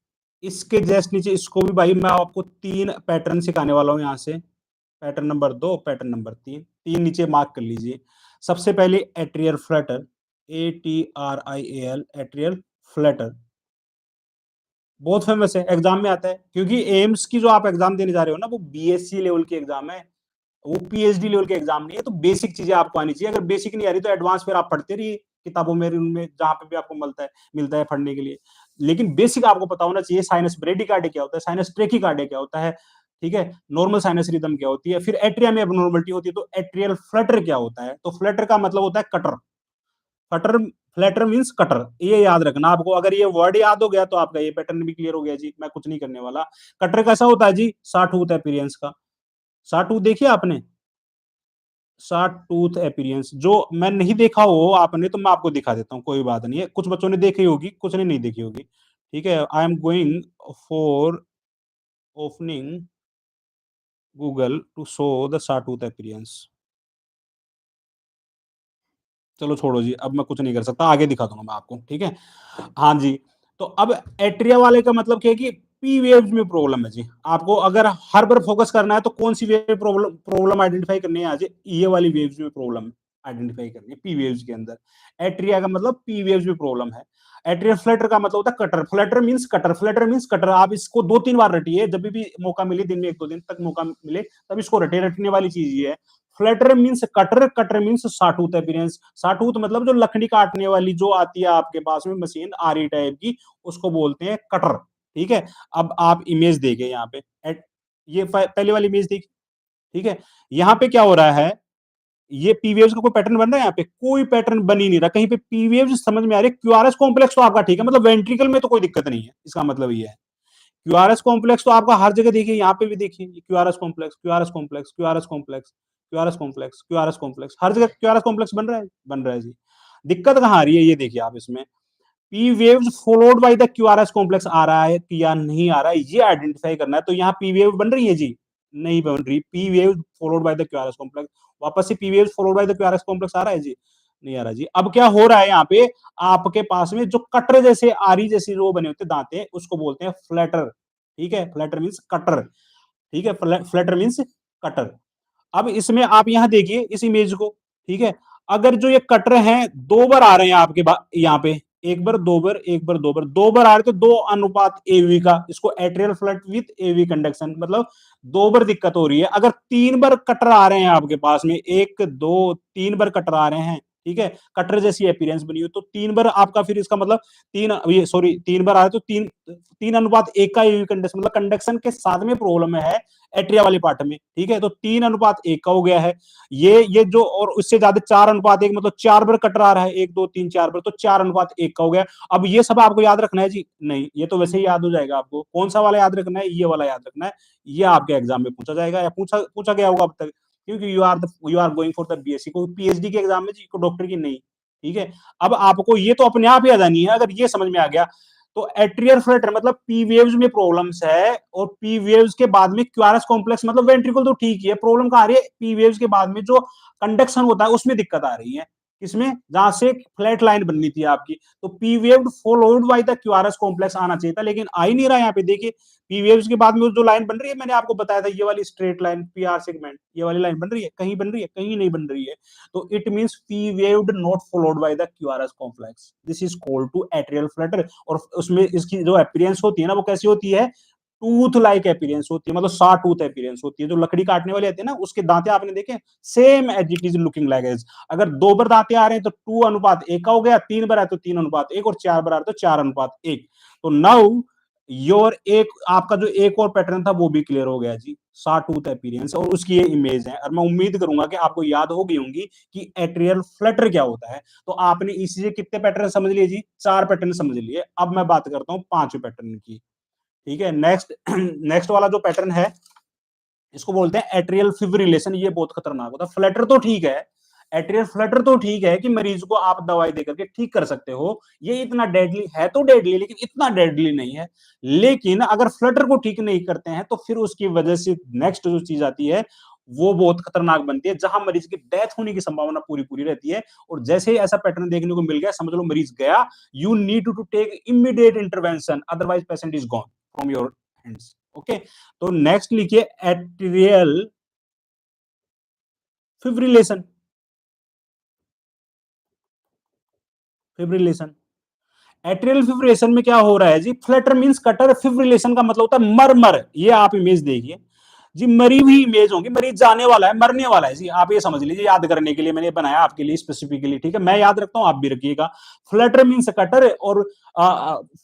इसके जस्ट नीचे इसको भी भाई मैं आपको 3 पैटर्न सिखाने वाला हूं, यहां से पैटर्न नंबर 2, पैटर्न नंबर 3, 3 नीचे मार्क कर लीजिए। सबसे पहले atrial Flutter, ATRIAL, atrial Flutter, बहुत फेमस है, एग्जाम में आता है, क्योंकि एम्स की जो आप एग्जाम देने जा रहे हो ना, वो BSc लेवल की एग्जाम है, वो PhD लेवल के एग्जाम नहीं है। तो बेसिक चीजें आपको आनी चाहिए, अगर बेसिक नहीं आ रही तो एडवांस फिर आप पढ़ते रहिए किताबों में, उनमें जहां पे भी आपको मिलता है पढ़ने के लिए। लेकिन बेसिक आपको पता होना चाहिए, साइनस ब्रेडिकार्डिया क्या होता है, साइनस ट्रेकिकार्डिया क्या होता है, ठीक है, नॉर्मल साइनस रिदम क्या होती है, फिर एट्रिया में एबनॉर्मलिटी होती है, तो एट्रियल फ्लटर क्या होता है। तो फ्लटर का मतलब होता है कटर, फटर, फ्लैटर मींस कटर, ये याद रखना आपको। अगर ये वर्ड याद हो गया तो आपका ये पैटर्न भी क्लियर हो गया जी, मैं कुछ नहीं करने वाला। कटर कैसा होता है जी, साटूथ अपीयरेंस का। साटूथ देखिए आपने, शार्ट टूथ अपीयरेंस, जो मैं नहीं देखा हो आपने तो मैं आपको दिखा देता हूँ, कोई बात नहीं है, कुछ बच्चों ने देखी होगी, कुछ ने नहीं देखी होगी। ठीक है। I am going for opening Google to show the short tooth appearance. चलो छोड़ो जी, अब मैं कुछ नहीं कर सकता, आगे दिखा दूंगा मैं आपको। ठीक है। हाँ जी। तो अब एट्रिया वाले का मतलब क्या है कि पी वेव्स में प्रॉब्लम है जी। आपको अगर हर बार फोकस करना है तो कौन सी वेव प्रॉब्लम प्रॉब्लम आइडेंटिफाई करनी है, आज ये वाली वेव्स में प्रॉब्लम आइडेंटिफाई करनी है, पी वेव्स के अंदर। एट्रिया का मतलब पी वेव्स में प्रॉब्लम है। एट्रियल फ्लटर का मतलब होता है cutter, Flutter means cutter, Flutter means cutter. आप इसको 2-3 बार रटिए, जब भी मौका मिले, दिन में 1-2 दिन तक मौका मिले, तब इसको रटे, रटने वाली चीज ये है। Flutter means cutter, cutter means sawtooth appearance. Sawtooth मतलब जो लकड़ी काटने वाली जो आती है आपके पास में मशीन, आरी टाइप की, उसको बोलते हैं कटर। ठीक है। अब आप इमेज देखे यहाँ पे, ये पहले वाली इमेज देखी। ठीक है। यहाँ पे क्या हो रहा है, ये पीवेव्स का कोई पैटर्न बन रहा है, यहाँ पे कोई पैटर्न बन ही नहीं रहा कहीं पे। पीवेव्स समझ में आ रही है, क्यूआरएस कॉम्प्लेक्स तो आपका ठीक है, मतलब वेंट्रिकल में तो कोई दिक्कत नहीं है, इसका मतलब ये है। क्यूआरएस कॉम्प्लेक्स तो आपका हर जगह देखिए, यहाँ पे भी देखिए, QRS complex, QRS complex, QRS complex, QRS complex, QRS complex, हर जगह क्यूआरएस कॉम्प्लेक्स बन रहा है, बन रहा है जी। दिक्कत कहाँ आ रही है, ये देखिए आप इसमें, P waves followed by the QRS complex आ रहा है कि या नहीं आ रहा है, ये आइडेंटिफाई करना है। तो यहाँ पी वेव बन रही है जी, नहीं बन रही। P wave followed by the QRS complex, वापस से P wave followed by the QRS complex आ रहा है जी, नहीं आ रहा जी। अब क्या हो रहा है यहाँ पे, आपके पास में जो कटर जैसे आरी जैसी रो बने होते दांते, उसको बोलते हैं फ्लैटर। ठीक है। Flatter means cutter. ठीक है। Flatter means cutter. अब इसमें आप यहां देखिए इस इमेज को, ठीक है, अगर जो ये कटर हैं 2 बार आ रहे हैं आपके यहाँ पे, एक बार, 2 बार, एक बार, 2 बार, 2 बार आ रहे तो 2:AV का, इसको atrial flood with AV conduction, मतलब 2 बार दिक्कत हो रही है। अगर 3 बार कटर आ रहे हैं आपके पास में, 1, 2, 3 बार कटर आ रहे हैं, ठीक है, कटर जैसी अपीयरेंस बनी हो, तो 3 बार आपका, फिर इसका मतलब तीन, ये सॉरी 3 बार आ रहे तो 3:1 का एवी कंडक्शन, मतलब कंडक्शन के साथ में प्रॉब्लम है एट्रिया वाले पार्ट में, ठीक है, तो 3:1 का हो गया है। ये जो, और उससे ज्यादा 4:1, मतलब 4 बार कटर आ रहा है, 1, 2, 3, 4 बार, तो 4:1 का हो गया। अब ये सब आपको याद रखना है जी? नहीं, ये तो वैसे ही याद हो जाएगा आपको। कौन सा वाला याद रखना है? ये वाला याद रखना है। ये आपके एग्जाम में पूछा जाएगा, या पूछा पूछा गया होगा अब तक, क्योंकि you are going for the BSc, को पीएचडी के एग्जाम में जी, को डॉक्टर की नहीं, ठीक है। अब आपको ये तो अपने आप ही आ जानी है, अगर ये समझ में आ गया तो एट्रियल फ्लटर मतलब पी वेव्स में प्रॉब्लम्स है, और पी वेव्स के बाद में क्यूआरएस कॉम्प्लेक्स, मतलब वेंट्रिकल तो ठीक ही है, प्रॉब्लम कहां आ रही है? पी वेव्स के बाद में जो कंडक्शन होता है उसमें दिक्कत आ रही है। किसमें? जहां से फ्लैट लाइन बननी थी आपकी, तो P wave followed by the QRS complex आना चाहिए था, लेकिन आ ही नहीं रहा। यहाँ पे देखिए पी वेव्स के बाद में जो लाइन बन रही है, मैंने आपको बताया था, ये वाली स्ट्रेट लाइन पीआर सेगमेंट, ये वाली लाइन बन रही है, कहीं बन रही है, कहीं नहीं बन रही है, तो it means P waved not followed by the QRS complex, this is called to atrial flutter. और उसमें इसकी जो अपीयरेंस होती है ना, वो कैसी होती है? टूथ लाइक अपीयरेंस होती है, मतलब सा टूथ अपीयरेंस होती है। जो लकड़ी काटने वाले आते हैं ना, उसके दांते आपने देखे, same as it is looking like edge. अगर 2 बार दांते आ रहे हैं तो 2:1 का हो गया, 3 बार आए तो 3:1, और 4 बार आ रहे तो 4:1। तो नाउ योर एक आपका जो एक और पैटर्न था वो भी क्लियर हो गया जी, सा टूथ अपीयरेंस, और उसकी ये इमेज है। और मैं उम्मीद करूंगा कि आपको याद हो गई होंगी कि एट्रियल फ्लटर क्या होता है। तो आपने इसी से कितने पैटर्न समझ लिए जी? 4 पैटर्न समझ लिए। अब मैं बात करता हूं 5वें पैटर्न की, ठीक है। नेक्स्ट नेक्स्ट वाला जो पैटर्न है, इसको बोलते हैं एट्रियल फिब्रिलेशन। ये बहुत खतरनाक होता है। फ्लटर तो ठीक है, एट्रियल फ्लटर तो ठीक है कि मरीज को आप दवाई देकर के ठीक कर सकते हो, ये इतना डेडली है, तो डेडली, लेकिन इतना डेडली नहीं है। लेकिन अगर फ्लटर को ठीक नहीं करते हैं तो फिर उसकी वजह से नेक्स्ट जो चीज आती है वो बहुत खतरनाक बनती है, जहां मरीज की डेथ होने की संभावना पूरी पूरी रहती है। और जैसे ही ऐसा पैटर्न देखने को मिल गया, समझ लो मरीज गया, you need to take immediate intervention, otherwise patient is gone from your hands. Okay, तो नेक्स्ट लिखिए atrial fibrillation. Fibrillation, atrial fibrillation में क्या हो रहा है जी? फ्लटर मींस कटर, फिब्रिलेशन का मतलब होता है मर। ये आप इमेज देखिए जी, मरी हुई इमेज होगी, मरीज जाने वाला है, मरने वाला है जी, आप ये समझ लीजिए। याद करने के लिए मैंने बनाया आपके लिए स्पेसिफिकली, ठीक है, मैं याद रखता हूं, आप भी रखिएगा। फ्लटर मींस कटर, और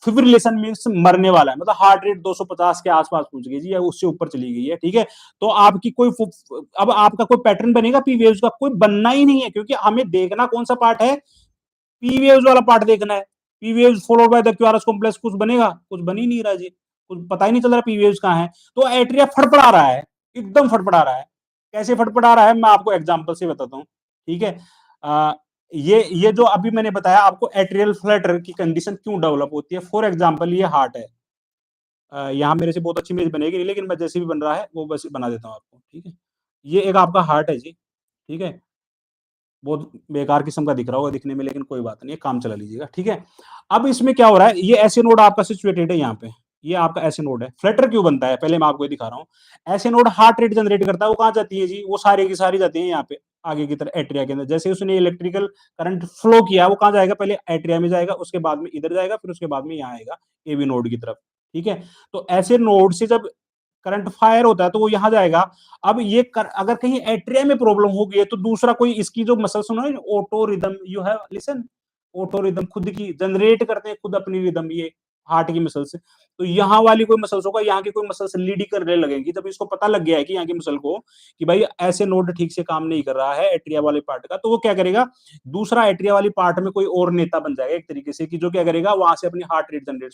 फिब्रिलेशन मींस मरने वाला है, मतलब हार्ट रेट 250 के आसपास पहुंच गई जी, या उससे ऊपर चली गई है, ठीक है। तो आपकी कोई अब आपका कोई पैटर्न बनेगा पी वेव्स का? कोई बनना ही नहीं है, क्योंकि हमें देखना कौन सा पार्ट है? पी वेव्स वाला पार्ट देखना है। P waves followed by the QRS complex, कुछ बनेगा? कुछ बन ही नहीं रहा जी, कुछ पता ही नहीं चल रहा पी वेव्स कहां है। तो एट्रिया फड़फड़ा रहा है, एकदम फड़फड़ा रहा है। कैसे फड़फड़ा रहा है, मैं आपको एग्जांपल से बताता हूं, ठीक है। ये जो अभी मैंने बताया आपको, एट्रियल फ्लटर की कंडीशन क्यों डेवलप होती है। फॉर एग्जांपल ये हार्ट है, यहाँ मेरे से बहुत अच्छी इमेज बनेगी नहीं, लेकिन मैं जैसे भी बन रहा है वो बस बना देता हूँ आपको, ठीक है। ये एक आपका हार्ट है जी, ठीक है, बहुत बेकार किस्म का दिख रहा होगा दिखने में, लेकिन कोई बात नहीं है, काम चला लीजिएगा, ठीक है। अब इसमें क्या हो रहा है, ये ऐसे नोड आपका सिचुएटेड है यहाँ पे, ये आपका ऐसे नोड है। फ्लटर क्यों बनता है, पहले मैं आपको ये दिखा रहा हूँ। ऐसे नोड हार्ट रेट जनरेट करता है, वो कहाँ जाती है जी? वो सारी की सारी जाती है यहाँ पे आगे की तरफ एट्रिया के अंदर। जैसे उसने इलेक्ट्रिकल करंट फ्लो किया, वो कहाँ जाएगा? पहले एट्रिया में जाएगा, उसके बाद में इधर जाएगा, फिर उसके बाद में यहाँ आएगा एवी नोड की तरफ, ठीक है। तो ऐसे नोड से जब करंट फायर होता है तो वो यहां जाएगा। अब अगर कहीं एट्रिया में प्रॉब्लम हो गई है तो दूसरा कोई इसकी जो मसल सुनो, auto rhythm, you have listen, auto rhythm, खुद की जनरेट करते हैं खुद अपनी रिदम, ये हार्ट की मसल से। तो यहाँ वाली कोई मसल्स होगा, यहाँ की कोई मसल्स लीड करने लगेंगी। जब इसको पता लग गया है कि यहाँ की मसल को कि भाई ऐसे नोड ठीक से काम नहीं कर रहा है एट्रिया वाले पार्ट का, तो वो क्या करेगा? दूसरा एट्रिया वाली पार्ट में कोई और नेता बन जाएगा एक तरीके से, कि जो क्या करेगा, वहां से अपनी हार्ट रेट जनरेट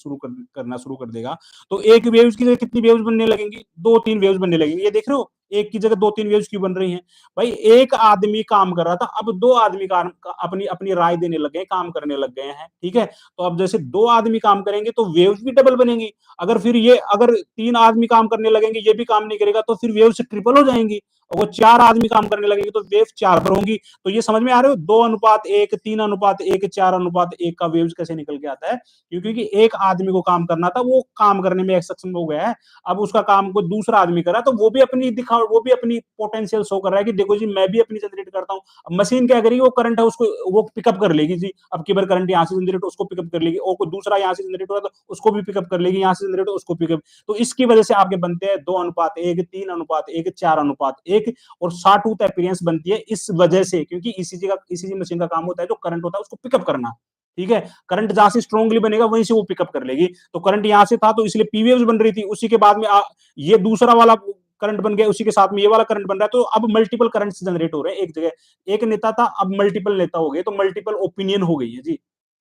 करना शुरू कर देगा। तो एक वेव्स की जगह कितनी वेव्स बनने लगेंगी? 2-3 वेव्स बनने लगेंगी। ये देख रहे हो, एक की जगह 2-3 वेव्स क्यों बन रही हैं? भाई एक आदमी काम कर रहा था, अब 2 आदमी काम अपनी अपनी राय देने लग गए, काम करने लग गए हैं, ठीक है। तो अब जैसे 2 आदमी काम करेंगे तो वेव्स भी डबल बनेंगी। अगर 3 आदमी काम करने लगेंगे, ये भी काम नहीं करेगा, तो फिर वेव्स ट्रिपल हो जाएंगी। और वो 4 आदमी काम करने लगेंगे तो वेव 4 पर होंगी। तो ये समझ में आ रहे हो, 2:1, 3:1, 4:1 का वेव्स कैसे निकल के आता है, क्योंकि एक आदमी को काम करना था, वो काम करने में सक्षम हो गया है। अब उसका काम को दूसरा आदमी करा, तो वो भी अपनी पोटेंशियल शो कर रहा है कि देखो जी मैं भी अपनी जनरेट करता हूँ। अब मशीन क्या करेगी, वो करंट है उसको वो पिकअप कर लेगी जी। अब केवल करंट यहाँ से जनरेट उसको पिकअप कर लेगी, और कोई दूसरा यहाँ से जनरेट हो रहा है तो उसको भी पिकअप कर लेगी, यहाँ से जनरेट उसको पिकअप। तो इसकी वजह से आपके बनते हैं 2:1, 3:1, 4:1, और सॉटूथ अपीयरेंस बनती है इस वजह से, क्योंकि ईसीजी मशीन का काम होता है जो करंट होता है उसको पिकअप करना। ठीक है, करंट जहां से स्ट्रांगली बनेगा वहीं से वो पिकअप कर लेगी। तो करंट यहां से था तो इसलिए पी वेव्स बन रही थी, उसी के बाद में ये दूसरा वाला करंट बन गया, उसी के साथ में ये वाला करंट बन रहा है। तो अब मल्टीपल करंट्स जनरेट हो रहे हैं एक जगह। एक नेता था, अब मल्टीपल नेता हो गए, तो मल्टीपल ओपिनियन हो गई है जी।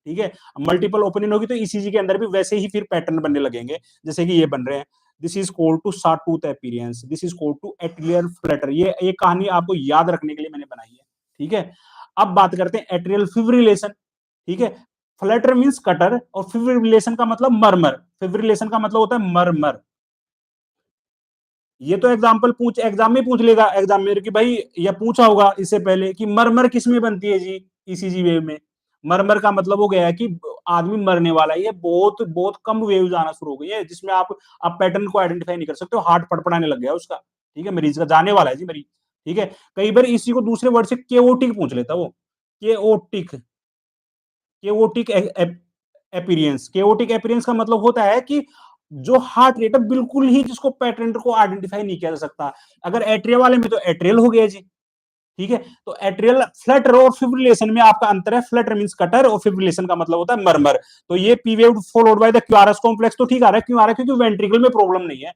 ठीक है, मल्टीपल ओपिनियन होगी तो ईसीजी के अंदर भी वैसे ही फिर पैटर्न बनने लगेंगे, जैसे कि ये बन रहे हैं। This is called to sawtooth appearance, this is called to atrial flutter. ये कहानी आपको याद रखने के लिए मैंने बनाई है। ठीक है, अब बात करते हैं एट्रियल फिब्रिलेशन। ठीक है, फ्लटर मींस कटर, और फिब्रिलेशन का मतलब मरमर। फिब्रिलेशन का मतलब होता है मरमर। ये तो एग्जाम में पूछ लेगा एग्जाम में कि भाई, या पूछा होगा इससे पहले कि मरमर किस में बनती है जी, ईसीजी वेव में। मरमर का मतलब हो गया है कि आदमी मरने वाला है। ये बहुत बहुत कम वेव्स आना शुरू हो गई है, जिसमें आप पैटर्न को आइडेंटिफाई नहीं कर सकते हो, हार्ट फड़फड़ाने लग गया उसका। ठीक है, मरीज का जाने वाला है जी मरीज। ठीक है, कई बार इसी को दूसरे वर्ड से केओटिक पूछ लेता वो। Chaotic, chaotic appearance. Chaotic appearance का मतलब होता है कि जो हार्ट रेट है बिल्कुल ही जिसको पैटर्न को आइडेंटिफाई नहीं किया जा सकता। अगर एट्रियल वाले में तो एट्रियल हो गया जी। ठीक है, तो एट्रियल फ्लटर और फिब्रिलेशन में आपका अंतर है। फ्लटर मींस कटर और फिब्रिलेशन का मतलब होता है मरमर। तो ये P wave followed by the QRS complex तो ठीक आ रहा है। क्यों आ रहा है? क्योंकि वेंट्रिकल में प्रॉब्लम नहीं है।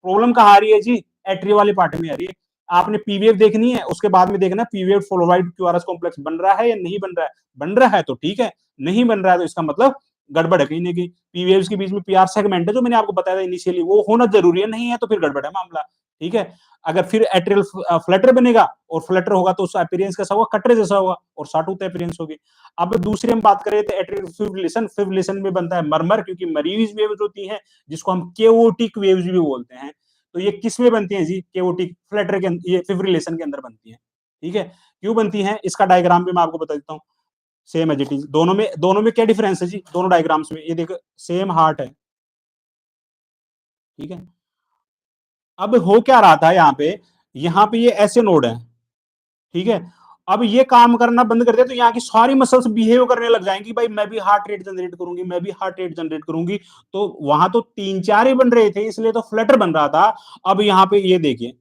प्रॉब्लम कहां आ रही है जी? एट्रियल वाले पार्ट में आ रही है। आपने पी वेव देखनी है, उसके बाद में देखना P wave followed by QRS complex बन रहा है या नहीं बन रहा है। बन रहा है तो ठीक है, नहीं बन रहा है तो इसका मतलब गड़बड़ है कहीं ना कहीं। पी वेव्स के बीच में पीआर सेगमेंट है जो मैंने आपको बताया था इनिशियली, वो होना जरूरी है, नहीं है तो फिर गड़बड़ है मामला। ठीक है, अगर फिर एट्रियल फ्लटर बनेगा और फ्लटर होगा तो उसका अपीयरेंस कैसा होगा? कटर जैसा होगा, और सॉटूथ अपीयरेंस होगी। अब दूसरी हम बात करें तो एट्रियल फिब्रिलेशन। फिब्रिलेशन में बनता है मरमर, क्योंकि मरीज वेव्स होती हैं जिसको हम केओटिक वेव्स भी बोलते हैं। तो ये किस में बनती है जी? केओटिक फ्लटर के ये फिब्रिलेशन के अंदर बनती है। ठीक है, क्यों बनती है इसका डायग्राम भी मैं आपको बता देता हूँ। सेम एज इट इज, दोनों में क्या डिफरेंस है जी? दोनों डायग्राम्स में ये देखो सेम हार्ट है। ठीक है, अब हो क्या रहा था यहाँ पे ये ऐसे नोड है। ठीक है, अब ये काम करना बंद कर दिया तो यहाँ की सारी मसल्स बिहेव करने लग जाएंगी, भाई मैं भी हार्ट रेट जनरेट करूंगी, मैं भी हार्ट रेट जनरेट करूंगी। तो वहां तो 3-4 ही बन रहे थे, इसलिए तो फ्लटर बन रहा था। अब यहाँ पे ये देखिए,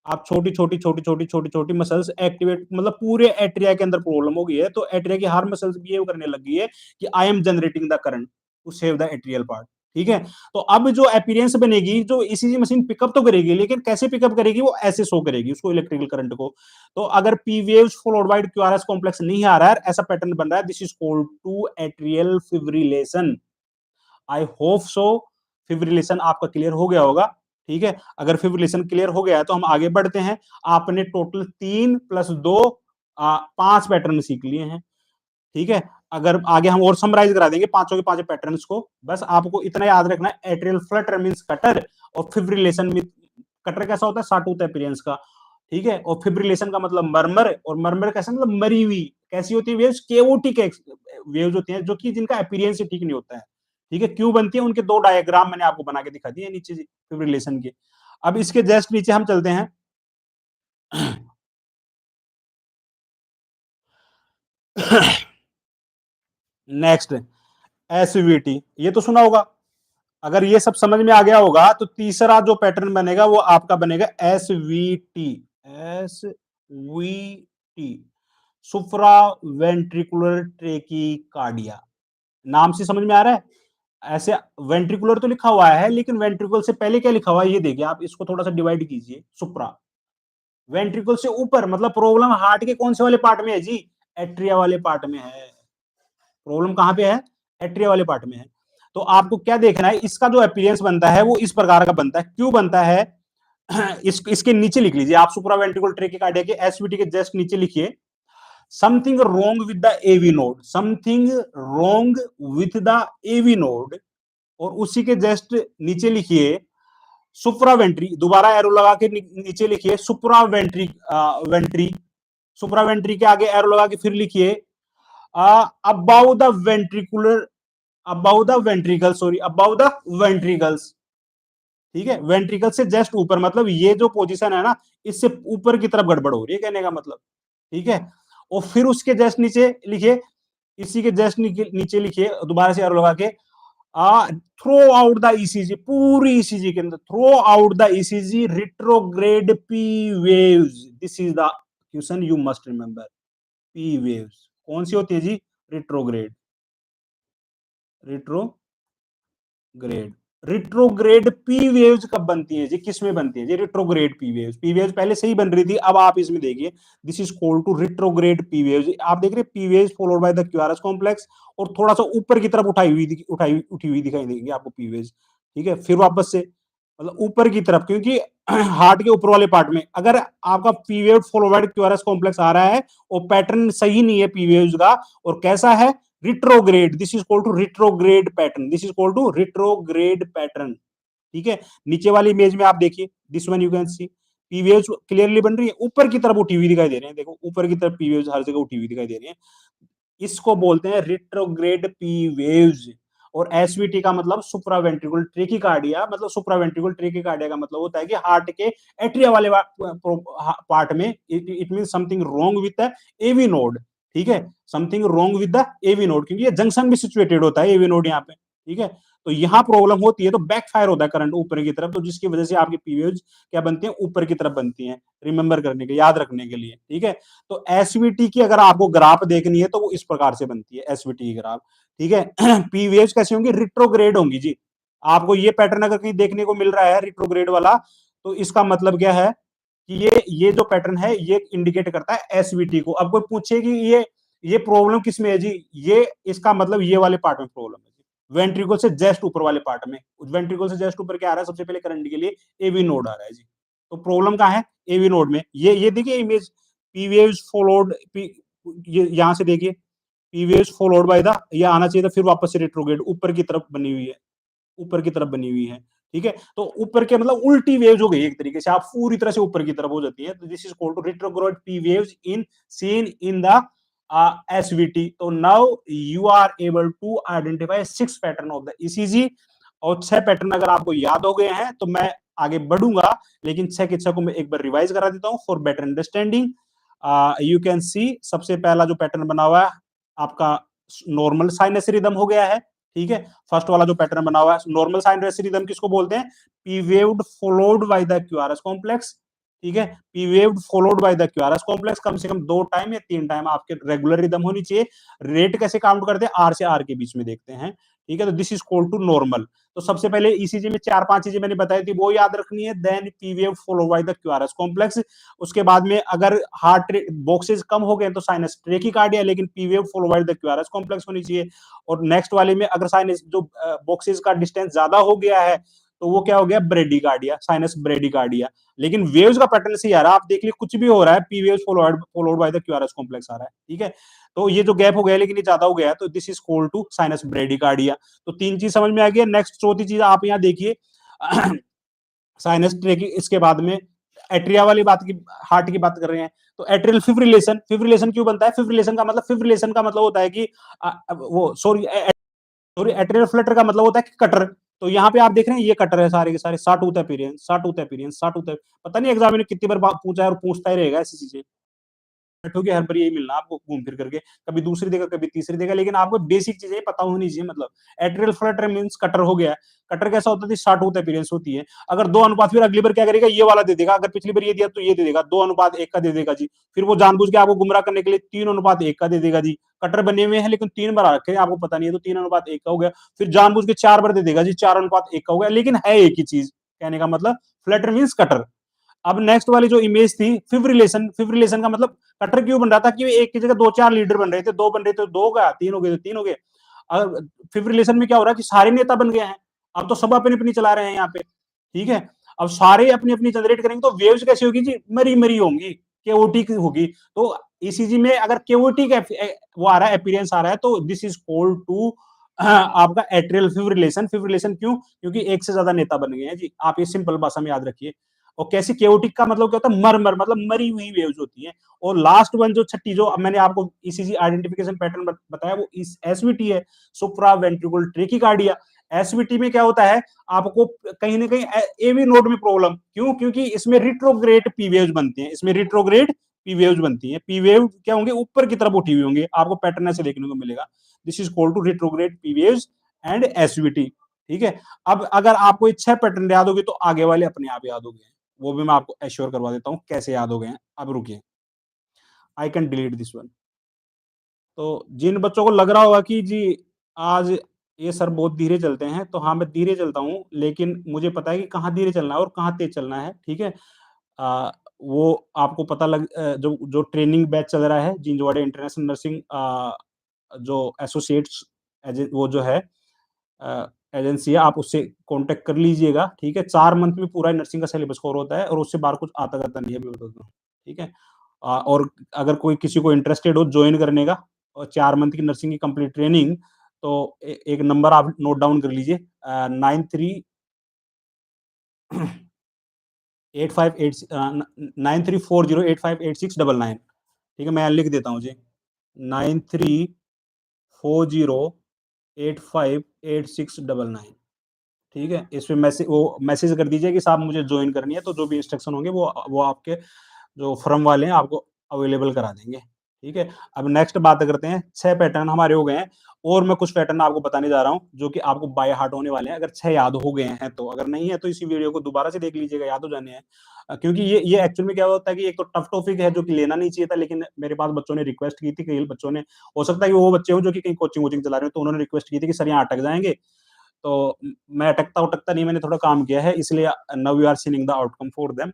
आप छोटी छोटी मसल्स एक्टिवेट, मतलब पूरे एट्रिया के अंदर प्रॉब्लम हो गई है, तो एट्रिया की हर मसल्स बिहेव करने लग गई है कि I am generating the current to save the atrial part. ठीक है, तो अब जो अपीयरेंस बनेगी, जो ईसीजी मशीन पिकअप तो करेगी, लेकिन कैसे पिकअप करेगी? वो ऐसे शो करेगी उसको इलेक्ट्रिकल करंट को। तो अगर P waves followed by QRS complex नहीं आ रहा है, ऐसा पैटर्न बन रहा है, this is called to atrial fibrillation. I hope so fibrillation आपका क्लियर हो गया होगा। ठीक है, अगर फिब्रिलेशन क्लियर हो गया है तो हम आगे बढ़ते हैं। आपने टोटल 3+2 5 पैटर्न सीख लिए हैं। ठीक है, अगर आगे हम और समराइज करा देंगे पांचों के पांचों पैटर्न्स को। बस आपको इतना याद रखना है, एट्रियल फ्लटर मींस कटर, और फिब्रिलेशन में कटर कैसा होता है? सॉटूथ अपीयरेंस का। ठीक है, और फिब्रिलेशन का मतलब मरमर, और मरमर कैसा मतलब मरी हुई। कैसी होती है वेव्स? केओटिक वेव्स होती हैं, जो कि जिनका अपीयरेंस ठीक नहीं होता है। ठीक है, क्यों बनती है? उनके 2 डायग्राम मैंने आपको बना के दिखा दिए नीचे फिब्रिलेशन के। अब इसके जस्ट नीचे हम चलते हैं। नेक्स्ट, एसवीटी, ये तो सुना होगा। अगर ये सब समझ में आ गया होगा तो तीसरा जो पैटर्न बनेगा वो आपका बनेगा एसवीटी। एसवीटी, सुप्रा वेंट्रिकुलर ट्रेकिकार्डिया। नाम से समझ में आ रहा है? ऐसे वेंट्रिकुलर तो लिखा हुआ है, लेकिन वेंट्रिकल से पहले क्या लिखा हुआ है ये देखिए आप, इसको थोड़ा सा डिवाइड कीजिए। सुप्रा वेंट्रिकल से ऊपर, मतलब प्रॉब्लम हार्ट के कौन से वाले पार्ट में है जी? एट्रिया वाले पार्ट में है। प्रॉब्लम कहां पे है? एट्रिया वाले पार्ट में है। तो आपको क्या देखना है, इसका जो अपीयरेंस बनता है वो इस प्रकार का बनता है। क्यों बनता है? इसके नीचे लिख लीजिए आप, सुप्रा वेंट्रिकल ट्रेकिकार्डिया के एसवीटी के जस्ट नीचे लिखिए, something wrong with the AV node, something wrong with the AV node. और उसी के जस्ट नीचे लिखिए, सुप्रावेंट्री, दोबारा एरो लगा के नीचे लिखिए सुप्रावेंट्री, वेंट्री, सुप्रावेंट्री के आगे एरो लगा के फिर लिखिए about the ventricular, about the ventricle, sorry about the ventricles, ठीक है, वेंट्रिकल से जस्ट ऊपर, मतलब ये जो पोजीशन है ना, इससे ऊपर की तरफ गड़बड़ हो रही है कहने का मतलब, ठीक है। और फिर उसके जस्ट नीचे लिखिए, इसी के जस्ट नीचे लिखिए दोबारा से एरो लगा के थ्रो आउट द ईसीजी, पूरी ईसीजी के अंदर throughout the ECG retrograde P waves, this is the question you must remember. P waves कौन सी होती है जी? Retrograde, retrograde, retrograde P waves कब बनती है जी? किस में बनती है जी retrograde P waves? P waves पहले से ही बन रही थी, अब आप इसमें देखिए, this is called to retrograde P waves. आप देख रहे P waves followed by the QRS complex, और थोड़ा सा ऊपर की तरफ उठी हुई दिखाई देगी आपको पी वेव्स, ठीक है। फिर वापस से मतलब ऊपर की तरफ, क्योंकि हार्ट के ऊपर वाले पार्ट में अगर आपका P wave followed by QRS complex आ रहा है और पैटर्न सही नहीं है पी वेव्स का, और कैसा है? Retrograde, this is called to retrograde pattern, this is called to retrograde pattern, ठीक है। नीचे वाली इमेज में आप देखिए, this one you can see P waves clearly बन रही है, ऊपर की तरफ उठी हुई दिखाई दे रहे हैं, देखो ऊपर की तरफ पी वेव्स हर जगह उठी हुई दिखाई दे रही है, इसको बोलते हैं रिट्रोग्रेड पी वेव्स। और एसवीटी का मतलब सुप्रावेंट्रिकुलर ट्रेकिकार्डिया, मतलब सुप्रावेंट्रिकुलर ट्रेकिकार्डिया का मतलब होता है कि हार्ट के एट्रिया वाले पार्ट में, it mean something wrong with the AV node, ठीक है, something wrong with the AV node, क्योंकि ये जंक्शन भी सिचुएटेड होता है एवी नोड यहाँ पे, ठीक है। तो यहाँ प्रॉब्लम होती है तो बैकफायर होता है करंट ऊपर की तरफ, तो जिसकी वजह से आपकी पीवेव्स क्या बनती है? ऊपर की तरफ बनती हैं, रिमेंबर करने के, याद रखने के लिए, ठीक है। तो एसवीटी की अगर आपको ग्राफ देखनी है तो वो इस प्रकार से बनती है एसवीटी की ग्राफ, ठीक है। पी वेव्स कैसी होंगी? रिट्रोग्रेड होंगी जी। आपको ये पैटर्न अगर कहीं देखने को मिल रहा है रिट्रोग्रेड वाला, तो इसका मतलब क्या है कि ये जो पैटर्न है ये इंडिकेट करता है एसवीटी को। अब कोई पूछे कि ये प्रॉब्लम किस में है जी? ये इसका मतलब ये वाले पार्ट में प्रॉब्लम है, वेंट्रिकल से जस्ट ऊपर वाले पार्ट में। वेंट्रिकल से जस्ट ऊपर क्या आ रहा है? सबसे पहले करंट के लिए एवी नोड आ रहा है जी। तो प्रॉब्लम कहाँ है? एवी नोड में। ये देखिए इमेज, पी वेव्स फॉलोड, ये यहां से देखिए, P waves followed by the, ये आना चाहिए था फिर वापस से रिट्रोग्रेड ऊपर की तरफ बनी हुई है, ऊपर की तरफ बनी हुई है, ठीक है। तो ऊपर के मतलब उल्टी वेव्स हो गई एक तरीके से, आप पूरी तरह से ऊपर की तरफ हो जाती है, तो this is called to retrograde P waves in seen in the SVT. तो now you are able to identify 6 pattern of the ECG, और 6 पैटर्न अगर आपको याद हो गए हैं तो मैं आगे बढ़ूंगा, लेकिन 6 के 6 को मैं एक बार रिवाइज करा देता हूं for better understanding. You can सी सबसे पहला जो पैटर्न बना हुआ है आपका नॉर्मल साइनस रिदम हो गया है, ठीक है। फर्स्ट वाला जो पैटर्न बना हुआ है नॉर्मल साइनस रिदम किसको बोलते हैं? P waved followed by the QRS complex, ठीक है। P waved followed by the QRS complex कम से कम 2 टाइम या 3 टाइम आपके रेगुलर रिदम होनी चाहिए। रेट कैसे काउंट करते हैं? आर से आर के बीच में देखते हैं, ठीक है। तो this is called to normal. तो सबसे पहले ईसीजी में 4-5 चीजें मैंने बताई थी वो याद रखनी है, then P wave followed by the QRS complex. उसके बाद में अगर हार्ट बॉक्सेस कम हो गए तो साइनस ट्रेकिकार्डिया, लेकिन P wave followed by the QRS complex होनी चाहिए। और नेक्स्ट वाले में अगर साइनस जो बॉक्सेस का डिस्टेंस ज्यादा हो गया है तो वो क्या हो गया? Bradycardia, sinus bradycardia. लेकिन वेव्स का पैटर्न से यार आप देख लीजिए कुछ भी हो रहा है, P waves followed by the QRS complex आ रहा है, ठीक है। तो ये जो गैप हो गया लेकिन ये ज्यादा हो गया, तो this is called to sinus bradycardia. तो 3 चीज समझ में आ गई। नेक्स्ट चौथी चीज आप यहाँ देखिए, साइनस ट्रेकिंग, इसके बाद में एट्रिया वाली बात की, हार्ट की बात कर रहे हैं, तो एट्रियल फिब्रिलेशन, फिब्रिलेशन क्यों बनता है? फिब्रिलेशन का मतलब होता है कि वो सॉरी एट्रियल फ्लटर का मतलब होता है कि कटर। तो यहाँ पे आप देख रहे हैं ये कटर है सारे के सारे, sawtooth appearance, sawtooth appearance, sawtooth, पता नहीं एग्जाम में कितनी बार पूछा है और पूछता ही रहेगा ऐसी चीजें, बैठोगे हर बार यही मिलना आपको घूम फिर करके, कभी दूसरी देगा कभी तीसरी देगा, लेकिन आपको बेसिक चीजें पता होनी चाहिए। मतलब एट्रियल फ्लटर मींस कटर हो गया। कटर कैसा होता है? शार्ट होता अपीयरेंस होती है। अगर 2 अनुपात, फिर अगली बार क्या करेगा? ये वाला दे देगा, अगर पिछली बार ये दिया तो ये दे देगा, 2:1 का दे देगा जी। फिर वो जानबूझ के आपको गुमराह करने के लिए 3:1 का दे देगा जी। कटर बने हुए हैं लेकिन 3 बार रखे हैं, आपको पता नहीं है, तो 3:1 का हो गया। फिर जानबूझ के 4 बार दे देगा जी, 4:1 का हो गया, लेकिन है एक ही चीज। कहने का मतलब फ्लटर मींस कटर। अब नेक्स्ट वाली जो इमेज थी फिब्रिलेशन, फिब्रिलेशन का मतलब कटर क्यों बन रहा था? कि एक की जगह 2-4 लीडर बन रहे थे, 2 बन रहे थे 2 का, 3 हो गए तो 3 हो गए। अब फिब्रिलेशन में क्या हो रहा है कि सारे नेता बन गए हैं, अब तो सब अपनी अपनी चला रहे हैं यहाँ पे, ठीक है। अब सारे अपनी अपनी जनरेट करेंगे तो वेव्स कैसी होगी जी? मरी मरी होंगी, केओटी होगी। तो ईसीजी में अगर केओटी का वो आ रहा है, अपीयरेंस आ रहा है, तो दिस इज कॉल्ड टू आपका एट्रियल फिब्रिलेशन क्यों? क्योंकि एक से ज्यादा नेता बन गए हैं जी। आप ये सिंपल भाषा में याद रखिए। और कैसी केओटिक का मतलब क्या होता है? मर मतलब मरी हुई वेव्स होती हैं। और लास्ट वन जो छठी, जो मैंने आपको ईसीजी आइडेंटिफिकेशन पैटर्न बताया, वो इस एसवीटी है, सुप्रा वेंट्रिकुलर ट्रेकिकार्डिया। एसवीटी में क्या होता है? आपको कहीं ना कहीं एवी नोड में प्रॉब्लम क्यों? क्योंकि इसमें रिट्रोग्रेड पी वेव्स बनती हैं, इसमें रिट्रोग्रेड पी वेव्स बनती हैं। पी वेव क्या होंगे? ऊपर की तरफ उठी हुई होंगे, आपको पैटर्न ऐसे देखने को मिलेगा। This is called to retrograde P waves and SVT. ठीक है। अब अगर आपको ये 6 पैटर्न याद होगी तो आगे वाले अपने आप याद हो गए। वो भी मैं आपको एश्योर करवा देता हूं कैसे याद हो गए हैं। अब रुकिए, I can delete this one. तो जिन बच्चों को लग रहा होगा कि जी आज ये सर बहुत धीरे चलते हैं, तो हाँ, मैं धीरे चलता हूँ, लेकिन मुझे पता है कि कहाँ धीरे चलना है और कहाँ तेज चलना है। ठीक है। वो आपको पता जो जो ट्रेनिंग बैच चल रहा है जिंजवाड़े इंटरनेशनल नर्सिंग, जो एसोसिएट्स वो जो है एजेंसी है, आप उससे कांटेक्ट कर लीजिएगा। ठीक है। 4 मंथ में पूरा नर्सिंग का सिलेबस कवर होता है और उससे बाहर कुछ आता जाता नहीं है, मैं बता दूं। ठीक है। और अगर कोई किसी को इंटरेस्टेड हो ज्वाइन करने का, और 4 मंथ की नर्सिंग की कंप्लीट ट्रेनिंग, तो एक नंबर आप नोट डाउन कर लीजिए, 9340858699। ठीक है, मैं लिख देता हूँ जी, 9340858699। ठीक है। इस पे मैसेज कर दीजिए कि साहब मुझे ज्वाइन करनी है, तो जो भी इंस्ट्रक्शन होंगे वो आपके जो फर्म वाले हैं आपको अवेलेबल करा देंगे। ठीक है। अब नेक्स्ट बात करते हैं। 6 पैटर्न हमारे हो गए हैं, और मैं कुछ पैटर्न आपको बताने जा रहा हूँ जो कि आपको बाय हार्ट होने वाले हैं, अगर 6 याद हो गए हैं तो। अगर नहीं है तो इसी वीडियो को दोबारा से देख लीजिएगा, याद हो जाने हैं। क्योंकि ये एक्चुअल में क्या होता है कि एक तो टफ टॉपिक है जो कि लेना नहीं चाहिए था, लेकिन मेरे पास बच्चों ने रिक्वेस्ट की थी, कई बच्चों ने, हो सकता है कि वो बच्चे हो जो कि कहीं कोचिंग वोचिंग चला रहे हो, तो उन्होंने रिक्वेस्ट की थी कि सर यहाँ अटक जाएंगे। तो मैं अटकता उटकता नहीं, मैंने थोड़ा काम किया है, इसलिए now you are seeing the outcome for them.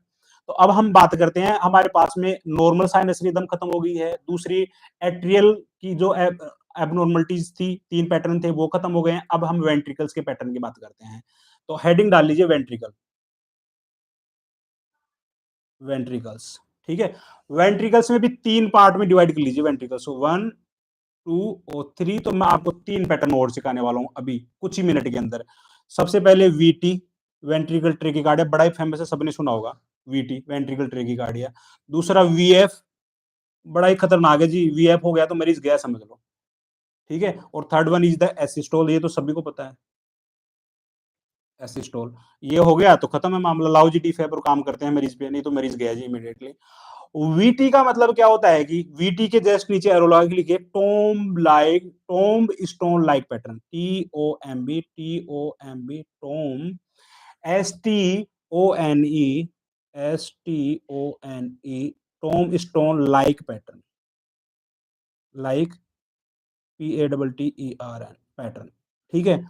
तो अब हम बात करते हैं, हमारे पास में नॉर्मल साइनस रिदम खत्म हो गई है, दूसरी एट्रियल की जो एबनॉर्मलिटीज थी, 3 पैटर्न थे वो खत्म हो गए हैं। अब हम वेंट्रिकल्स के पैटर्न की बात करते हैं। तो हेडिंग डाल लीजिए वेंट्रिकल, वेंट्रिकल्स। ठीक है। वेंट्रिकल्स में भी 3 पार्ट में डिवाइड कर लीजिए वेंट्रिकल्स, 1 2 और 3। तो मैं आपको 3 पैटर्न और सिखाने वाला हूं अभी कुछ ही मिनट के अंदर। सबसे पहले वीटी, वेंट्रिकल ट्रेकिकार्डिया, बड़ा ही फेमस है, सबने सुना होगा, वीटी वेंट्रिकल ट्रेकिकार्डिया। दूसरा वीएफ, बड़ा ही खतरनाक है जी, वीएफ हो गया तो मरीज गया समझ लो। ठीक है। और third one is the asystole, ये तो सभी को पता है, एसिस्टोल। ये हो गया तो खत्म है मामला, लाओ जी डी फेबर काम करते हैं मरीज पे, नहीं तो मरीज गया जी इमीडिएटली। वीटी का मतलब क्या होता है कि वीटी के जस्ट नीचे एरोलॉग लिखिए, tomb stone like pattern, T O M B tomb, STONE tomb stone like pattern, like PATTERN pattern. ठीक है।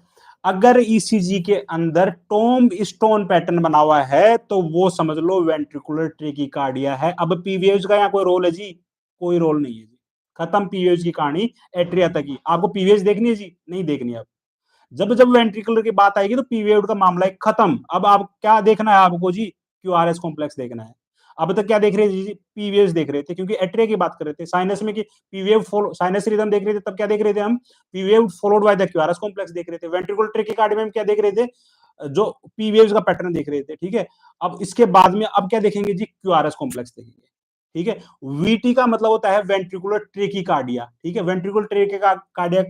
अगर ईसीजी के अंदर टोम स्टोन पैटर्न बना हुआ है तो वो समझ लो वेंट्रिकुलर ट्रेकिकार्डिया है। अब पीवीएच का यहाँ कोई रोल है जी? कोई रोल नहीं है जी, खत्म पीवीएच की कहानी, एट्रिया तक ही। आपको पीवीएच देखनी है जी? नहीं देखनी है। अब जब जब वेंट्रिकुलर की बात आएगी तो पीवीएड का मामला है खत्म। अब आप क्या देखना है आपको जी? क्यूआरएस कॉम्प्लेक्स देखना है। अब तक क्या देख रहे थे जी? पीवीएस देख रहे थे, क्योंकि एट्रिया की बात कर रहे थे। साइनस में कि पीवीएव साइनस रिदम देख रहे थे, तब क्या देख रहे थे हम? P wave followed by the QRS complex देख रहे थे। वेंट्रिकुलर ट्रेकिकार्डिया में क्या देख रहे थे? जो पीवीएव का पैटर्न देख रहे थे। ठीक है। अब इसके बाद में अब क्या देखेंगे जी? क्यूआरएस कॉम्प्लेक्स देखेंगे। ठीक है। वीटी का मतलब होता है वेंट्रिकुलर ट्रेकिकार्डिया। ठीक है। वेंट्रिकुलर ट्रेकिकार्डिया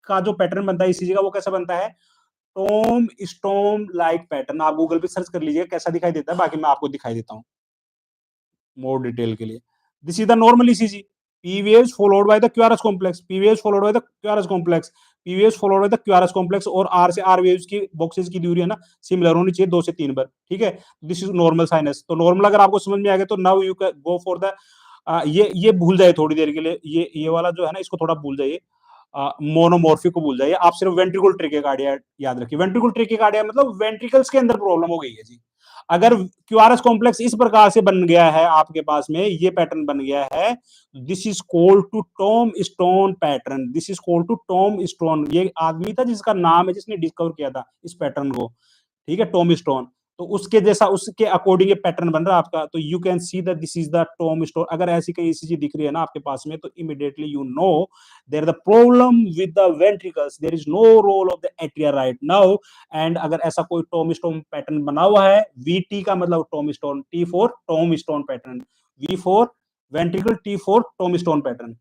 का जो पैटर्न बनता है ईसीजी का, वो कैसा बनता है? Tomé स्टोम like pattern. आप गूगल पे सर्च कर लीजिए कैसा दिखाई देता है, बाकी मैं आपको दिखाई देता हूँ मोर डिटेल के लिए। This is the normal ECG, PVS followed by the QRS complex, PVS followed by the QRS complex, PVS followed by the QRS complex. और आर से आर वेव्स की बॉक्सेस की दूरी है ना, सिमिलर होनी चाहिए 2 से 3 बार। ठीक है। This is normal sinus. तो नॉर्मल अगर आपको समझ में आ गया तो now you can go for the, ये भूल जाए थोड़ी देर के लिए, ये वाला जो है ना, इसको थोड़ा भूल जाइए, मोनोमॉर्फिक को भूल जाइए। आप सिर्फ वेंट्रिकल ट्रेकिकार्डिया याद रखिए। वेंट्रिकल ट्रेकिकार्डिया मतलब वेंट्रिकल्स के अंदर प्रॉब्लम हो गई है जी। अगर क्यूआरएस कॉम्प्लेक्स इस प्रकार से बन गया है आपके पास में, ये पैटर्न बन गया है, this is called to tomb stone pattern, this is called to tomb stone. ये आदमी था जिसका नाम है, जिसने डिस्कवर किया था इस पैटर्न को। ठीक है, टॉम स्टोन। तो उसके जैसा उसके अकॉर्डिंग ये पैटर्न बन रहा है आपका। तो you can see that this is the Tom stone. अगर ऐसी कहीं ईसीजी दिख रही है ना आपके पास में, तो immediately you know there the problem with the ventricles, there is no role of the atria right now. And अगर ऐसा कोई टॉम स्टोन पैटर्न बना हुआ है, वीटी का मतलब tombstone, T for Tom stone pattern, V for ventricle, T for Tom stone pattern,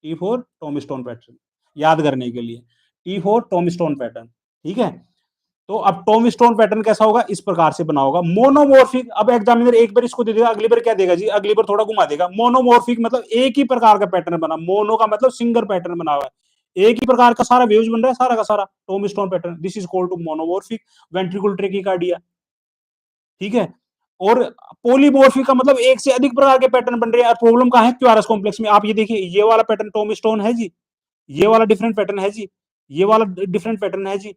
T for Tom stone pattern, याद करने के लिए T for Tom stone pattern. ठीक है, तो अब टॉम स्टोन पैटर्न कैसा होगा, इस प्रकार से बना होगा। मोनोमॉर्फिक, अब एग्जामिनर एक बार इसको दे देगा, अगली बार क्या देगा जी, अगली बार थोड़ा घुमा देगा। मोनोमॉर्फिक मतलब एक ही प्रकार का पैटर्न बना, मोनो का मतलब सिंगल पैटर्न बना हुआ है, एक ही प्रकार का सारा वेव्स बन रहा है, सारा का सारा Tom stone pattern, this is called to monomorphic ventricular tachycardia. ठीक है, और पोलीमॉर्फिक का मतलब एक से अधिक प्रकार के पैटर्न बन रहे हैं। प्रॉब्लम कहां है, क्यूआरएस कॉम्प्लेक्स में। आप ये देखिए, ये वाला पैटर्न टॉम स्टोन है जी, ये वाला डिफरेंट पैटर्न है जी, ये वाला डिफरेंट पैटर्न है जी।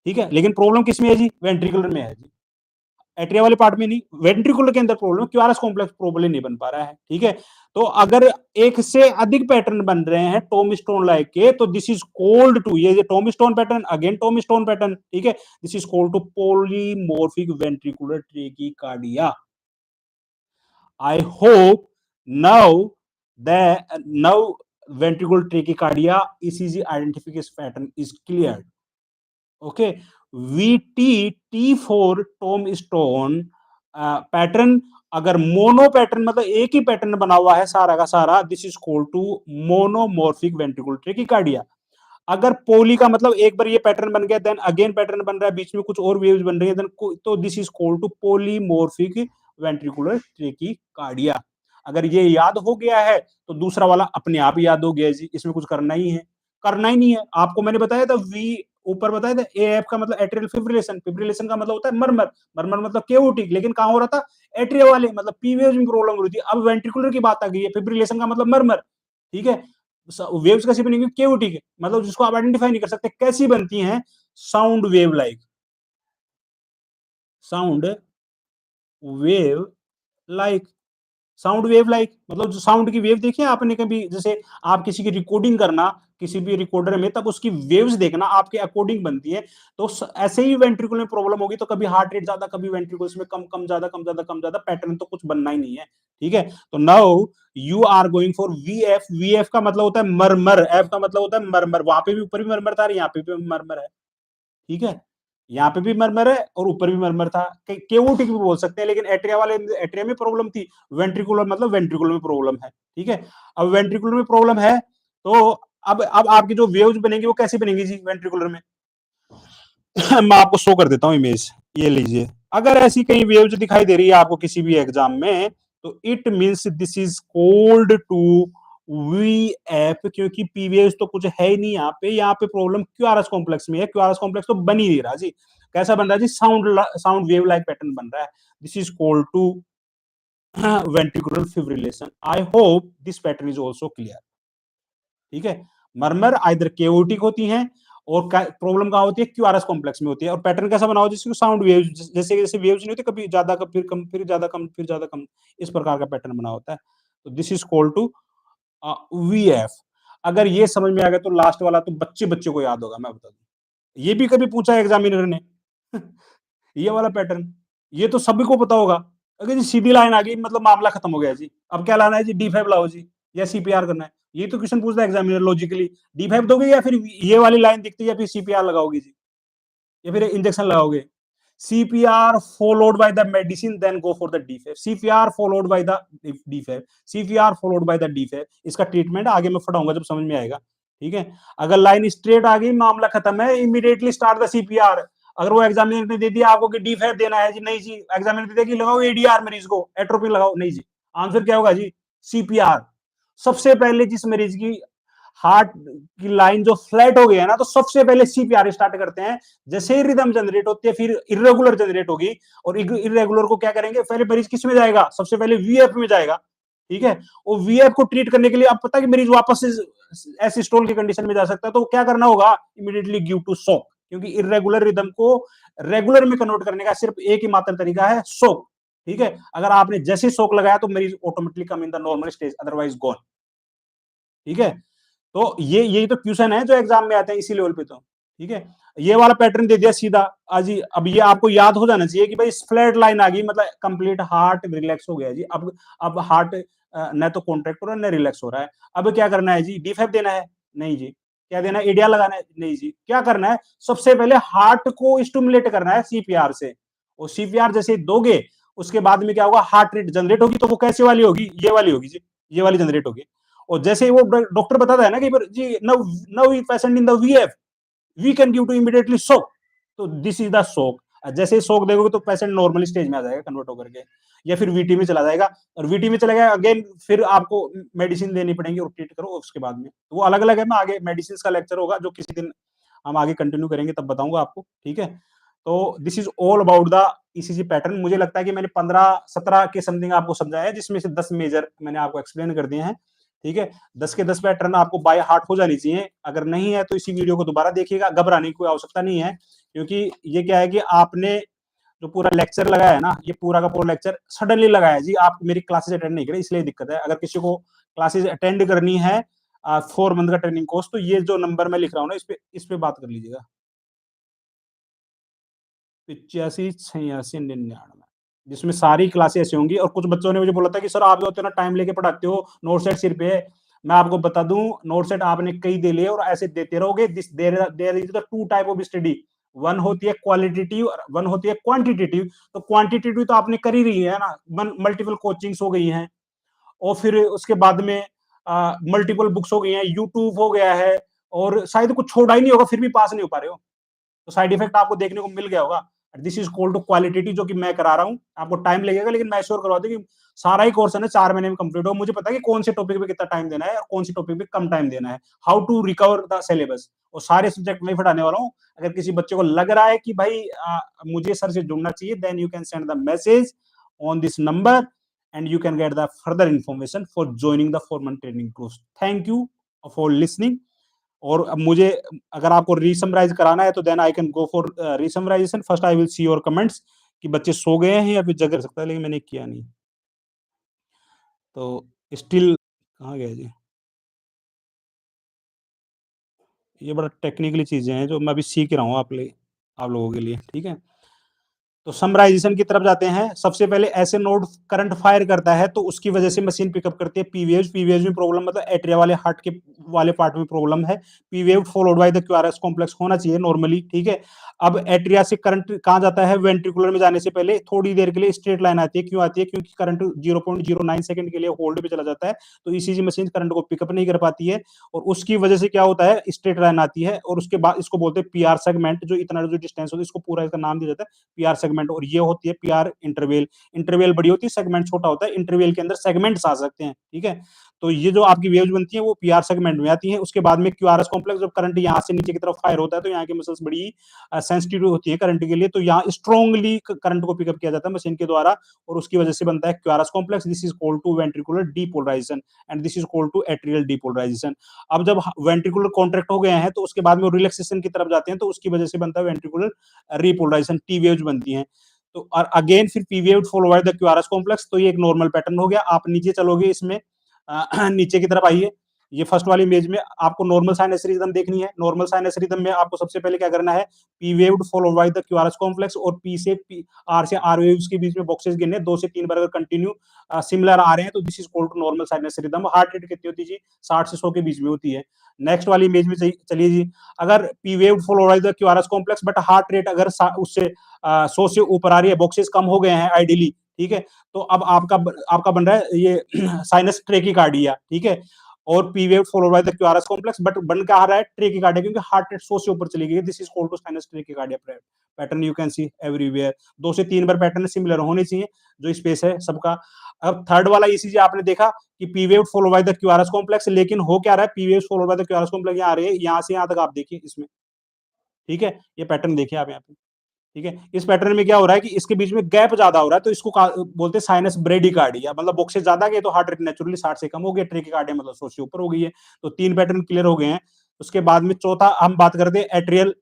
ठीक है, लेकिन प्रॉब्लम किसमें है जी, वेंट्रिकुलर में है जी, एट्रिया वाले पार्ट में नहीं, वेंट्रिकुलर के अंदर प्रॉब्लम, क्यूआरएस कॉम्प्लेक्स प्रॉब्लम नहीं बन पा रहा है। ठीक है, तो अगर एक से अधिक पैटर्न बन रहे हैं टॉम स्टोन लाइक के, तो दिस इज कोल्ड टू, ये Tom stone pattern, again Tom stone pattern. ठीक है, this is called to polymorphic ventricular tachycardia. I hope now that now ventricular tachycardia ECG identification pattern is cleared. Okay, VT T4 tombstone pattern, अगर mono pattern मतलब एक ही pattern बना हुआ है सारा का सारा, this is called to monomorphic ventricular tachycardia. अगर पोली का मतलब एक बार ये पैटर्न बन गया, देन अगेन पैटर्न बन रहा है, बीच में कुछ और वेव्स बन रही है, देन तो this is called to polymorphic ventricular tachycardia. अगर ये याद हो गया है तो दूसरा वाला अपने आप याद हो गया जी, इसमें कुछ करना ही है, करना ही नहीं है। आपको मैंने बताया था वी, ऊपर बताया था एएफ का मतलब एट्रियल फिब्रिलेशन, फिब्रिलेशन का मतलब होता है मरमर, मरमर मतलब केओटिक, लेकिन कहां हो रहा था, एट्रिया वाले मतलब पी वेव्स में प्रॉब्लम हो रही थी। अब वेंट्रिकुलर की बात आ गई है, फिब्रिलेशन का मतलब मरमर। ठीक है, वेव्स कैसी बनेंगी, केओटिक, मतलब जिसको आप आइडेंटिफाई नहीं कर सकते कैसी बनती हैं, sound wave like, sound wave like, sound wave like मतलब जो साउंड की वेव देखी है आपने कभी, जैसे आप किसी की रिकॉर्डिंग करना किसी भी रिकॉर्डर में, तब उसकी वेव्स देखना आपके अकॉर्डिंग बनती है। तो ऐसे ही वेंट्रिकल में प्रॉब्लम होगी, तो कभी हार्ट रेट ज्यादा, कभी वेंट्रिकल्स में कम कम ज्यादा कम ज्यादा कम ज्यादा, पैटर्न तो कुछ बनना ही नहीं है। ठीक है, तो now you are going for VF. VF का मतलब होता है मरमर, एफ का मतलब होता है मरमर, वहां पे भी ऊपर भी मरमर था, यहाँ पे भी मरमर है। ठीक है, यहाँ पे भी मरमर है और ऊपर भी मरमर था, केवोटिक भी बोल सकते हैं, लेकिन एट्रिया वाले एट्रिया में प्रॉब्लम थी, वेंट्रिकुलर मतलब वेंट्रिकुलर में प्रॉब्लम है। ठीक है, अब वेंट्रिकुलर में प्रॉब्लम है, तो अब आपकी जो वेव्स बनेंगी वो कैसी बनेंगी जी वेंट्रिकुलर में। मैं आपको शो कर देता हूँ इमेज, ये लीजिए। अगर ऐसी कहीं वेव्स दिखाई दे रही है आपको किसी भी एग्जाम में, तो it means this is called to V F, क्योंकि पी वेव्स तो कुछ है ही नहीं यहाँ पे, यहाँ पे प्रॉब्लम क्यूआरएस कॉम्प्लेक्स में है, क्यूआरएस कॉम्प्लेक्स तो बन ही नहीं रहा जी। कैसा बन रहा है जी, साउंड वेव लाइक पैटर्न बन रहा है, this is called to ventricular fibrillation. I hope this pattern is also clear. ठीक है, मरमर आइदर केओटिक होती हैं, और प्रॉब्लम कहां होती है, क्यूआरएस कॉम्प्लेक्स में होती है। और पैटर्न कैसा बनाओ, जिसको साउंड वेव्स, जैसे जैसे वेव्स नहीं होती, कभी ज्यादा कम फिर कम फिर ज्यादा कम फिर ज्यादा कम, इस प्रकार का पैटर्न बना होता है। तो this is called to VF. अगर ये समझ में आ गया तो लास्ट वाला तो बच्चे बच्चे को याद होगा, मैं बता दूं, ये भी कभी पूछा एग्जामिनर ने। ये वाला पैटर्न ये तो सभी को पता होगा। अगर जी सीधी लाइन आ गई मतलब मामला खत्म हो गया जी, अब क्या लाना है जी, डी5 लाओ जी, या सीपीआर करना है। ये तो क्वेश्चन पूछता है एग्जामिनर लॉजिकली, डी5 दोगे या फिर ये वाली लाइन दिखती है या फिर सीपीआर लगाओगे जी, या फिर इंजेक्शन लगाओगे। CPR followed by the medicine, then go for the DFib. CPR followed by the DFib. CPR followed by the DFib. इसका ट्रीटमेंट आगे मैं पढ़ाऊंगा जब समझ में आएगा। ठीक है, अगर लाइन स्ट्रेट आ गई मामला खत्म है, इमीडिएटली स्टार्ट द CPR। अगर वो एग्जामिनर ने दे दिया आपको कि DFib देना है जी, नहीं जी, एग्जामिनर दे दिया कि लगाओ ADR मरीज को, एट्रोपिन लगाओ, नहीं जी, आंसर क्या होगा जी, CPR। सबसे पहले जिस मरीज की हार्ट की लाइन जो फ्लैट हो गया है ना, तो सबसे पहले सीपीआर स्टार्ट करते हैं। जैसे ही रिदम जनरेट होती है, फिर इरेगुलर जनरेट होगी, और इरेगुलर को क्या करेंगे, पहले मरीज किस में जाएगा, सबसे पहले वीएफ में जाएगा। ठीक है, और वीएफ को ट्रीट करने के लिए अब पता है कि मरीज वापस से एसिस्टोल की कंडीशन में जा सकता है, तो क्या करना होगा, इमीडिएटली गिव टू शॉक, क्योंकि इरेगुलर रिदम को रेगुलर में कन्वर्ट करने का सिर्फ एक ही मात्र तरीका है, शॉक। ठीक है, अगर आपने जैसे शॉक लगाया तो मरीज automatically come in the normal stage, otherwise gone. ठीक है, तो ये यही तो क्वेश्चन है जो एग्जाम में आते हैं इसी लेवल पे। तो ठीक है, ये वाला पैटर्न दे दिया सीधा जी। अब ये आपको याद हो जाना चाहिए कि भाई फ्लैट लाइन आ गई, मतलब कंप्लीट हार्ट रिलैक्स हो गया जी। अब हार्ट न तो कॉन्ट्रैक्ट हो रहा है न रिलैक्स हो रहा है। अब क्या करना है जी, D5 देना है? नहीं जी। क्या देना है, एडिया लगाना है? नहीं जी। क्या करना है, सबसे पहले हार्ट को स्टिमुलेट करना है CPR से, और CPR जैसे दोगे उसके बाद में क्या होगा, हार्ट रेट जनरेट होगी। तो वो कैसे वाली होगी, ये वाली होगी जी, ये वाली जनरेट होगी। और जैसे वो डॉक्टर बताता है ना कि जी now now patient in the VF, we can give to immediately shock, तो दिस इज द शॉक। जैसे ही शॉक देखोगे तो पेशेंट नॉर्मल स्टेज में आ जाएगा कन्वर्ट होकर के, या फिर VT में चला जाएगा। और VT में चला गया अगेन, फिर आपको मेडिसिन देनी पड़ेगी और ट्रीट करो उसके बाद में। तो वो अलग अलग है, मैं आगे मेडिसिन का लेक्चर होगा जो किसी दिन हम आगे कंटिन्यू करेंगे तब बताऊंगा आपको, ठीक है। तो this is all about the ECG pattern. मुझे लगता है कि मैंने 15-17 के समथिंग आपको समझाया है, जिसमें से 10 मेजर मैंने आपको एक्सप्लेन कर दिए हैं, ठीक है। 10 के 10 पैटर्न आपको बाय हार्ट हो जानी चाहिए। अगर नहीं है तो इसी वीडियो को दोबारा देखिएगा, घबराने की कोई आवश्यकता नहीं है, क्योंकि ये क्या है कि आपने जो पूरा लेक्चर लगाया है ना, ये पूरा का पूरा लेक्चर सडनली लगाया जी। आप मेरी क्लासेस अटेंड नहीं करे, इसलिए दिक्कत है। अगर किसी को क्लासेस अटेंड करनी है 4 मंथ का ट्रेनिंग कोर्स, तो ये जो नंबर मैं लिख रहा हूँ ना, इस पे बात कर लीजिएगा, 85 86 99, जिसमें सारी क्लासें ऐसी होंगी। और कुछ बच्चों ने मुझे बोला था कि सर आप जो होते हैं ना टाइम लेके पढ़ाते हो, नोट सेट सिर पे है। मैं आपको बता दूं, नोट सेट आपने कई दे लिए और ऐसे देते रहोगे। This there is the two type of study, one होती है क्वालिटेटिव और वन होती है क्वांटिटेटिव। तो क्वांटिटेटिव तो आपने कर ही रही है ना, मल्टीपल कोचिंग्स हो गई हैं, और फिर उसके बाद में मल्टीपल बुक्स हो गई हैं, यूट्यूब हो गया है, और शायद कुछ छोड़ा ही नहीं होगा फिर भी पास नहीं हो पा रहे हो। तो साइड इफेक्ट आपको देखने को मिल गया होगा। This is called to qualitative, जो कि मैं करा रहा हूँ। आपको टाइम लगेगा, लेकिन मैं श्योर करवा दूं कि सारा ही कोर्स है ना 4 महीने में कंप्लीट हो। मुझे पता है कि कौन से टॉपिक पे कितना टाइम देना है और कौन सी टॉपिक पे कम टाइम देना है, how to recover the syllabus. और सारे सब्जेक्ट में पढ़ाने वाला हूँ। अगर किसी बच्चे को लग रहा है कि भाई मुझे सर से जुड़ना चाहिए, then you can send the message on this number and you can get the further information for joining the 4 month training course. Thank you for listening. और अब मुझे अगर आपको रीसमराइज कराना है तो then I can go for resummarization. First I will see your comments कि बच्चे सो गए हैं या फिर जग सकता है, लेकिन मैंने किया नहीं। तो स्टिल कहाँ गया जी, ये बड़ा टेक्निकली चीजें हैं जो मैं अभी सीख रहा हूँ आप लोगों के लिए, ठीक है। तो समराइजेशन की तरफ जाते हैं। सबसे पहले ऐसे नोड करंट फायर करता है तो उसकी वजह से मशीन पिकअप करती है पीवेव। पीवेव में प्रॉब्लम मतलब एट्रिया वाले हार्ट के वाले पार्ट में प्रॉब्लम है। P wave followed by the QRS complex होना चाहिए नॉर्मली, ठीक है। अब एट्रिया से करंट कहां जाता है, वेंट्रिकुलर में जाने से पहले थोड़ी देर के लिए स्ट्रेट लाइन आती है। क्यों आती है, क्योंकि करंट 0.09 सेकंड के लिए होल्ड पे चला जाता है, तो ईसीजी मशीन करंट को पिकअप नहीं कर पाती है, और उसकी वजह से क्या होता है, स्ट्रेट लाइन आती है। और उसके बाद इसको बोलते हैं पीआर सेगमेंट, जो इतना जो डिस्टेंस होता है इसको पूरा इसका नाम दिया जाता है पीआर सेगमेंट। और ये होती है पीआर इंटरवेल। इंटरवेल बड़ी होती है, सेगमेंट छोटा होता है। इंटरवेल के अंदर सेगमेंट्स आ सकते हैं, ठीक है। तो ये जो आपकी वेव्स बनती है वो पीआर सेगमेंट में आती है। उसके बाद में क्यूआरएस कॉम्प्लेक्स, जब करंट यहाँ से नीचे की तरफ फायर होता है तो यहाँ की मसल्स बड़ी सेंसिटिव होती है करंट के लिए, तो यहाँ स्ट्रॉन्गली करंट को पिकअप किया जाता है मशीन के द्वारा, और उसकी वजह से बनता है QRS complex. This is called to ventricular depolarisation and this is called to atrial depolarisation. अब जब वेंट्रिकुलर कॉन्ट्रैक्ट हो गए हैं तो उसके बाद में रिलैक्सेशन की तरफ जाते हैं, तो उसकी वजह से बनता है वेंट्रिकुलर रीपोलराइजेशन, टी वेव्स बनती हैं। तो और अगेन फिर P wave follow by the QRS complex. तो ये एक नॉर्मल पैटर्न हो गया। आप नीचे चलोगे इसमें नीचे की तरफ आइए। ये फर्स्ट वाली इमेज में आपको नॉर्मल साइनस रिदम देखनी है। नॉर्मल साइनस रिदम में आपको सबसे पहले क्या करना है, P waived follow by the QRS complex, और पी से आर से आर वेव्स के बीच में बॉक्सेस गिनने 2 से 3 बार अगर कंटिन्यू सिमिलर आ रहे हैं तो this is called to normal sinus rhythm. Heart rate कितनी होती है जी, 60 से 100 के बीच में होती है। नेक्स्ट वाली इमेज में चलिए जी, अगर P waived follow by the QRS complex but heart rate अगर उससे 100 से ऊपर आ रही है, बॉक्सेस कम हो गए हैं आइडियली, ठीक है, तो अब आपका बन रहा है ये साइनस ट्रेकिकार्डिया, ठीक है। और P wave followed by the QRS complex, but बन क्या आ रहा है, ट्रेकिकार्डिया, क्योंकि हार्ट रेट 100 से ऊपर चली गई है। This is called to sinus tachycardia pattern. You can see everywhere 2 से 3 बार पैटर्न सिमिलर होने चाहिए जो स्पेस है सबका। अब थर्ड वाला ईसीजी आपने देखा कि P wave follow by the QRS complex, लेकिन हो क्या रहा है, P wave follow by the QRS complex यहाँ आ रही है, यहाँ से यहाँ तक आप देखिए इसमें, ठीक है। ये पैटर्न देखिए आप यहाँ पे, ठीक है। इस पैटर्न में क्या हो रहा है कि इसके बीच में गैप ज्यादा हो रहा है, तो इसको बोलते हैं साइनस ब्रेडिकार्डिया, मतलब बॉक्सेस ज्यादा गए तो हार्ट रेट नेचुरली 60 से कम हो गया, ट्रेकिकार्डिया मतलब 100 से ऊपर हो गई है। तो 3 पैटर्न क्लियर हो गए हैं। उसके बाद में चौथा हम बात करते हैं एट्रियल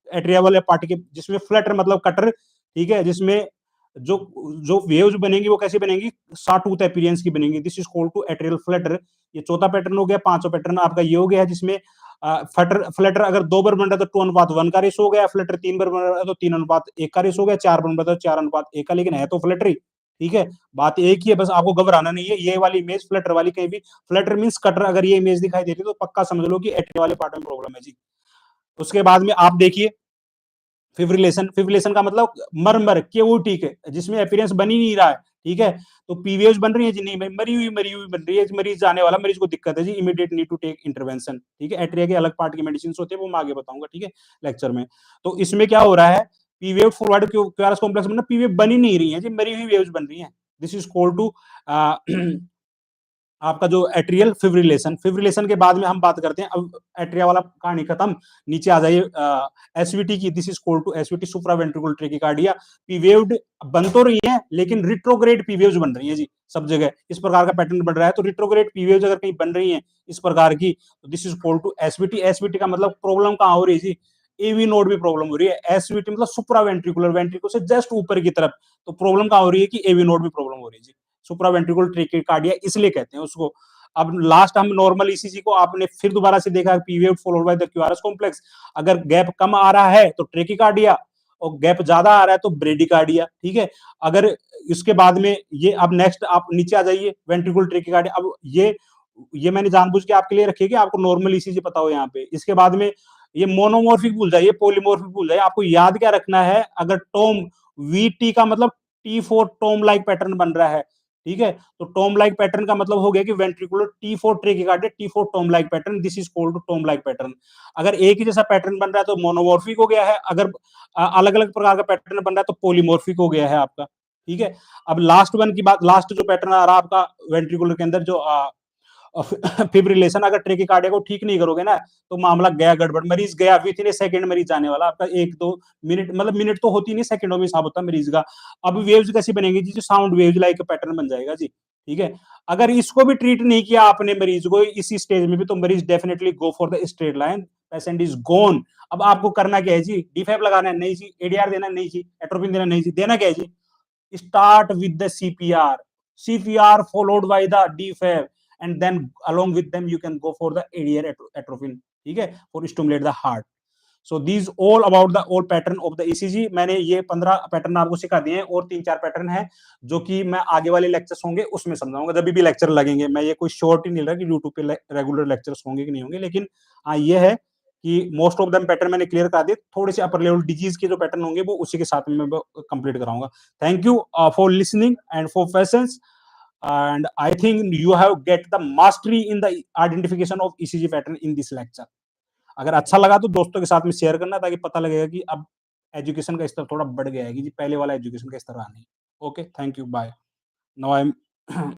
एट्रिया वाले पार्ट के, जिसमें फ्लटर मतलब कटर, ठीक है, जिसमें जो जो वेव्स बनेंगी वो कैसी बनेंगी, शॉर्ट टूथ अपीयरेंस की बनेंगी। This is called to atrial flutter. ये चौथा पैटर्न हो गया। पांचवा पैटर्न आपका ये हो गया है, जिसमें फ्लटर अगर 2 बार बन रहा है तो 2:1 का रेशो हो गया, फ्लटर 3 बार बन रहा है तो 3:1 का रेशो हो गया, 4 बन रहा है तो 4:1 का, लेकिन है तो फ्लटर ही, ठीक है। बात एक ही है, बस आपको घबराना नहीं है। ये वाली इमेज फ्लटर वाली कहीं भी, फ्लटर मींस कटर, अगर ये इमेज दिखाई दे रही है तो पक्का समझ लो कि एट्रिया वाले पार्ट में प्रॉब्लम है जी। उसके बाद में आप देखिए फिब्रिलेशन, फिब्रिलेशन का मतलब मर केओटिक है, जिसमें अपीयरेंस बन ही नहीं रहा है, ठीक है। तो पीवीएस बन रही है जी, नहीं मरी हुई बन रही है, मरीज जाने वाला, मरीज को दिक्कत है जी, immediate need to take intervention, ठीक है। एट्रिया के अलग पार्ट की मेडिसिन होते हैं, वो मैं आगे बताऊंगा, ठीक है, लेक्चर में। तो इसमें क्या हो रहा है, पीवेव फॉरवर्ड क्यूआरएस कॉम्प्लेक्स में पीवेव बन ही नहीं रही है जी, मरी हुई वेव्स बन रही है। दिस इज कॉल्ड टू आपका जो एट्रियल फिब्रिलेशन। फिब्रिलेशन के बाद में हम बात करते हैं, अब एट्रिया वाला कहानी खत्म, नीचे आ जाइए एसवीटी की। This is called to SVT, supraventricular tachycardia. P wave बन तो रही है, लेकिन रिट्रोग्रेड पीवेव्स बन रही है जी, सब जगह इस प्रकार का पैटर्न बन रहा है। तो रिट्रोग्रेड पीवेव्स अगर कहीं बन रही है इस प्रकार की, तो this is called to SVT. SVT का मतलब प्रॉब्लम कहां हो रही है जी, एवी नोड में प्रॉब्लम हो रही है। एसवीटी मतलब सुप्रावेंट्रिकुलर, वेंट्रिकल से जस्ट ऊपर की तरफ, तो प्रॉब्लम कहां हो रही है कि एवी नोड में प्रॉब्लम हो रही है जी, सुप्रावेंट्रिकुलर ट्रैकिकार्डिया इसलिए कहते हैं उसको। अब लास्ट हम नॉर्मल ईसीजी को आपने फिर दोबारा से देखा, P wave followed by the QRS complex. अगर गैप कम आ रहा है तो ट्रैकिकार्डिया, और गैप ज्यादा आ रहा है तो ब्रेडिकार्डिया, ठीक है। अगर इसके बाद में ये, अब नेक्स्ट आप नीचे आ जाइए, वेंट्रिकुलर ट्रैकिकार्डिया। अब ये मैंने जानबूझ के आपके लिए रखी कि आपको नॉर्मल ईसीजी पता हो यहाँ पे। इसके बाद में ये मोनोमॉर्फिक भूल जाइए, पॉलीमॉर्फिक भूल जाइए। आपको याद क्या रखना है, अगर टोम वीटी का मतलब T4 टोम लाइक पैटर्न बन रहा है, ठीक है। तो टोम लाइक पैटर्न का मतलब हो गया कि ventricular T4 tachycardia, T4 tomb like pattern, this is called to tomb like pattern. अगर एक ही जैसा पैटर्न बन रहा है तो मोनोमॉर्फिक हो गया है, अगर अलग अलग प्रकार का पैटर्न बन रहा है तो पॉलीमॉर्फिक हो गया है आपका, ठीक है। अब लास्ट वन की बात, लास्ट जो पैटर्न आ रहा है आपका वेंट्रिकुलर के अंदर, जो फिब्रिलेशन, अगर ट्रैकिकार्डिया को ठीक नहीं करोगे ना तो मामला गया गड़बड़, मरीज गया, विद इन ए सेकंड मरीज जाने वाला आपका, 1-2 मिनट, मतलब मिनट तो होती नहीं, सेकंडों में हिसाब होता है मरीज का। अब वेव्स कैसी बनेगी जी, साउंड वेव्स लाइक पैटर्न बन जाएगा जी, ठीक है। अगर इसको भी ट्रीट नहीं किया आपने मरीज को इसी स्टेज में भी, तो मरीज definitely go for the straight line, patient is gone. अब आपको करना क्या है जी, डीफैब लगाना है नहीं जी, एडीआर देना नहीं जी, एट्रोपिन देना नहीं जी, देना क्या है जी, start with the CPR followed by the DFAB, and then along with them you can go for the ADR atropine, ठीक है, for stimulate the heart. So these all about the all pattern of the ECG। मैंने ये 15 pattern आपको सिखा दिए हैं, और 3-4 pattern है जो कि मैं आगे वाले लेक्चर्स होंगे उसमें समझाऊंगा, जब भी लेक्चर लगेंगे। मैं ये कोई शॉर्ट ही नहीं रहा कि यूट्यूब पे रेगुलर लेक्चर्स होंगे कि नहीं होंगे, लेकिन हाँ ये है कि मोस्ट ऑफ दम पैटर्न मैंने क्लियर करा दिए। थोड़े से अपर लेवल डिजीज के जो पैटर्न होंगे वो उसी के साथ में मैं कंप्लीट कराऊंगा। Thank you for listening and for patience, and I think you have get the mastery in the identification of ECG pattern in this lecture। अगर अच्छा लगा तो दोस्तों के साथ में शेयर करना, ताकि पता लगेगा कि अब एजुकेशन का स्तर थोड़ा बढ़ गया है, कि जी पहले वाला एजुकेशन का स्तर रहा नहीं। Okay, thank you, bye. Now I M